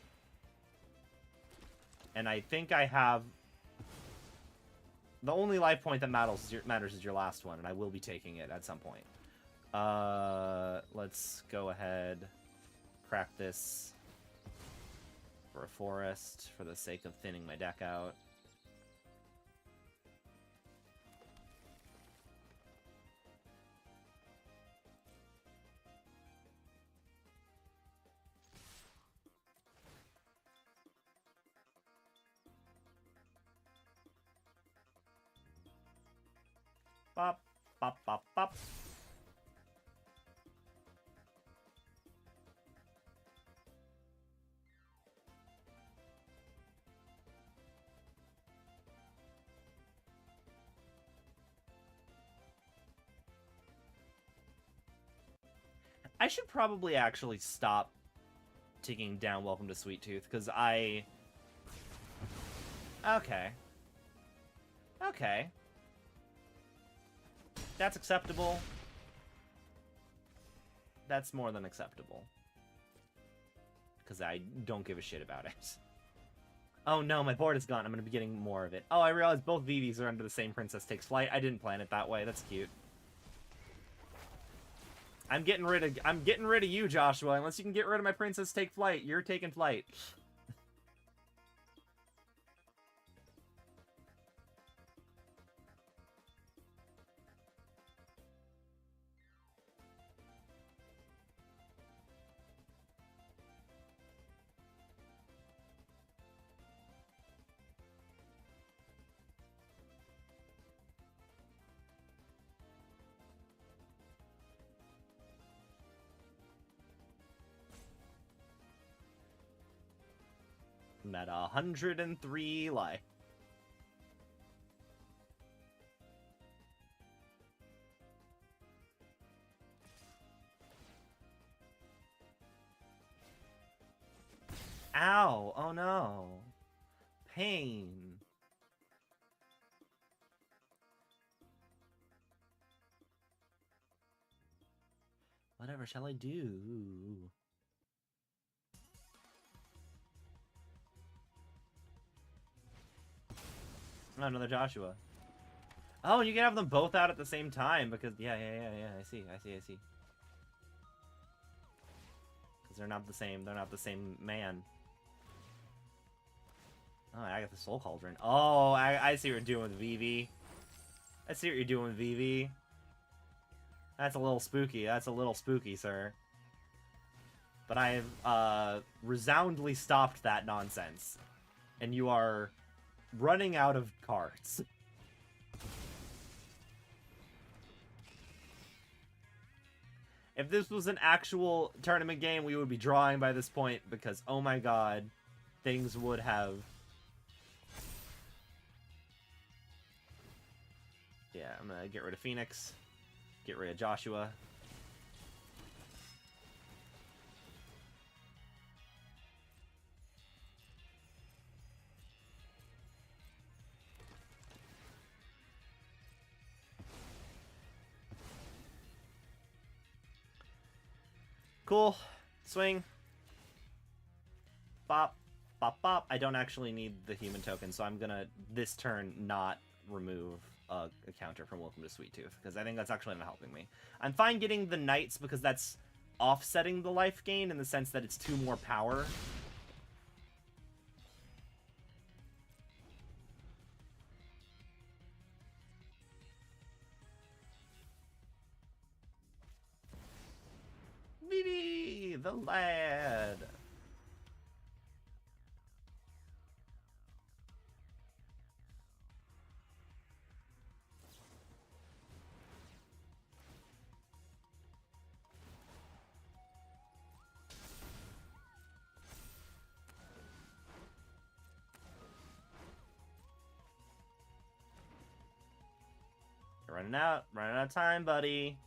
And I think I have... The only life point that matters is your last one, and I will be taking it at some point. Let's go ahead, crack this for a forest for the sake of thinning my deck out. Bop, bop, bop, bop. I should probably actually stop taking down Welcome to Sweet Tooth, because I... Okay. Okay. That's acceptable. That's more than acceptable. Because I don't give a shit about it. Oh no, my board is gone. I'm going to be getting more of it. Oh, I realized both Vivis are under the same Princess Takes Flight. I didn't plan it that way. That's cute. I'm getting rid of you, Joshua. Unless you can get rid of my Princess Take Flight, you're taking flight. I'm at 103 life. Ow! Oh no! Pain! Whatever shall I do? Oh, another Joshua. Oh, you can have them both out at the same time because yeah. I see. Because they're not the same. They're not the same man. Oh, I got the Soul Cauldron. Oh, I see what you're doing with Vivi. I see what you're doing with Vivi. That's a little spooky. That's a little spooky, sir. But I have resoundingly stopped that nonsense. And you are running out of cards. If this was an actual tournament game, we would be drawing by this point because, oh my god, things would have... Yeah, I'm gonna get rid of Phoenix. Get rid of Joshua. Cool. Swing. Bop. Bop, bop. I don't actually need the human token, so I'm gonna, this turn, not remove a counter from Welcome to Sweet Tooth, because I think that's actually not helping me. I'm fine getting the Knights, because that's offsetting the life gain in the sense that it's 2 more power. Vivi, the lad. You're running out of time, buddy.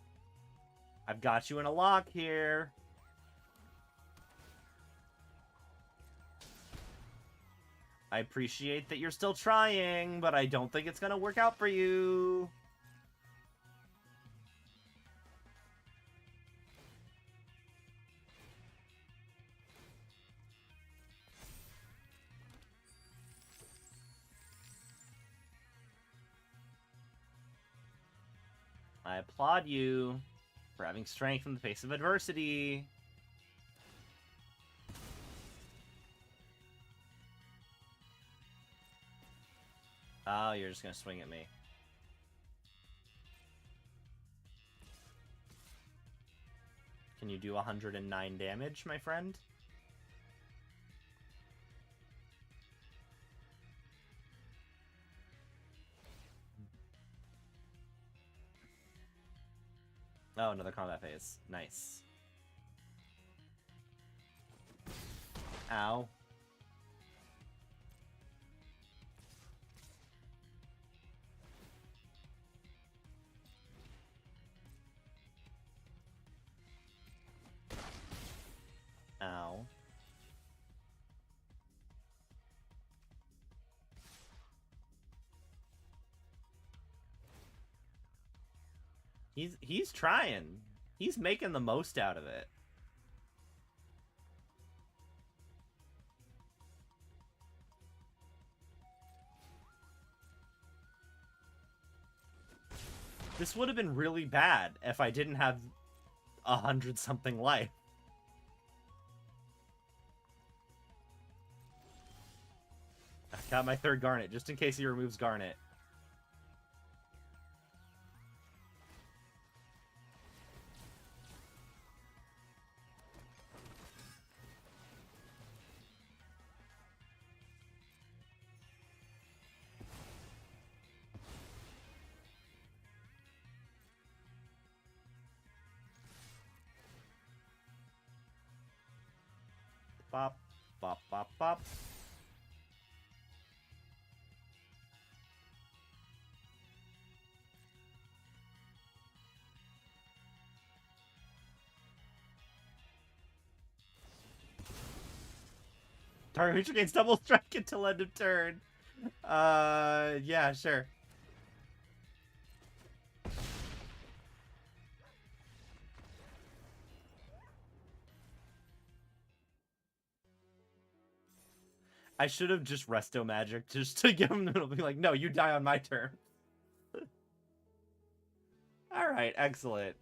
I've got you in a lock here. I appreciate that you're still trying, but I don't think it's gonna work out for you. I applaud you for having strength in the face of adversity. Oh, you're just gonna swing at me. Can you do 109 damage, my friend? Oh, another combat phase. Nice. Ow. Ow. He's trying. He's making the most out of it. This would have been really bad if I didn't have 100-something life. I got my 3rd Garnet, just in case he removes Garnet. Bop, bop, bop, bop. Target creature gains double strike until end of turn. Yeah, sure. I should have just Resto Magic just to give him the middle. Be like, no, you die on my turn. All right, excellent.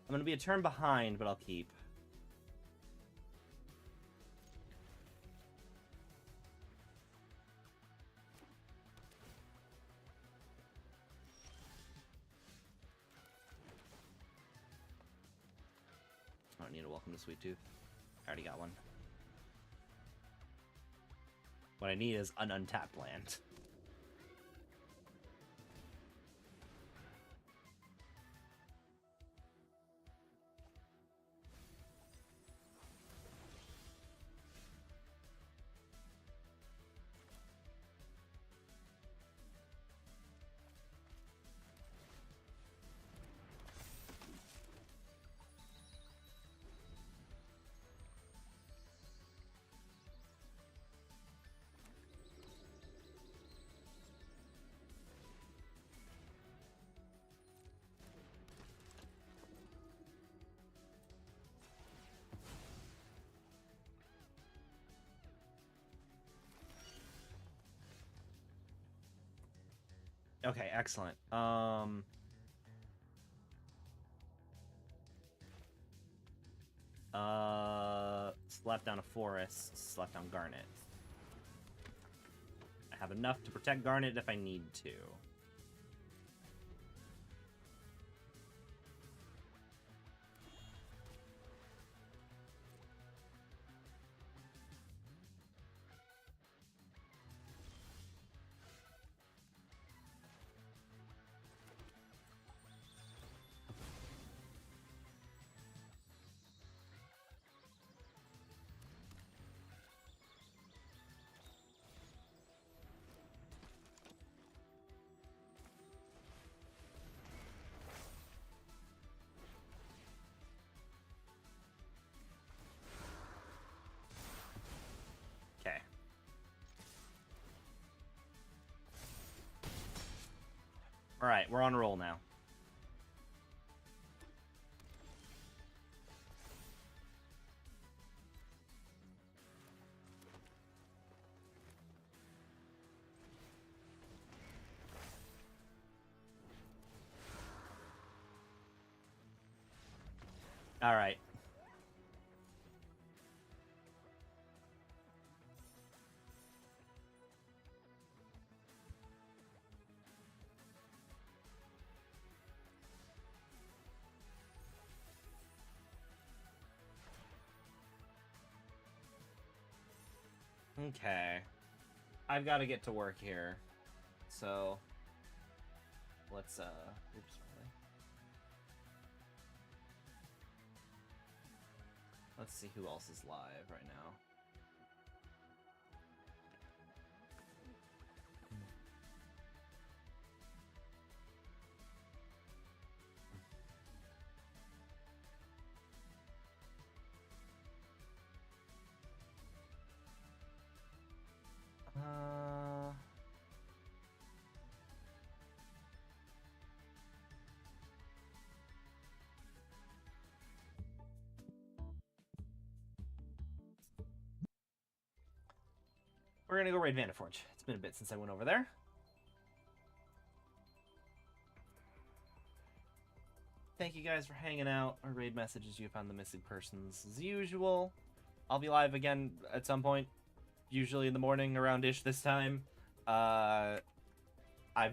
I'm gonna be a turn behind, but I'll keep. I don't need a Welcome to Sweet Tooth. I already got one. What I need is an untapped land. Okay, excellent. Slap down a forest, slap down Garnet. I have enough to protect Garnet if I need to. Okay. Alright, we're on a roll now. Alright. Okay. I've got to get to work here. So let's oops, really. Let's see who else is live right now. We're gonna go raid Vanderforge. It's been a bit since I went over there. Thank you guys for hanging out. Our raid messages, you found the missing persons as usual. I'll be live again at some point, usually in the morning around-ish this time. I've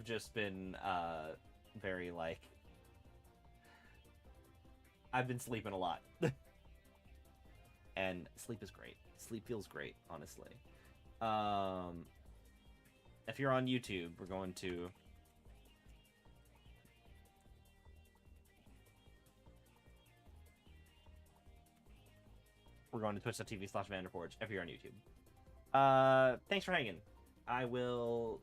just been very like I've been sleeping a lot. And sleep is great. Sleep feels great, honestly. If you're on YouTube, we're going to twitch.tv/Vanderforge if you're on YouTube. Thanks for hanging. I will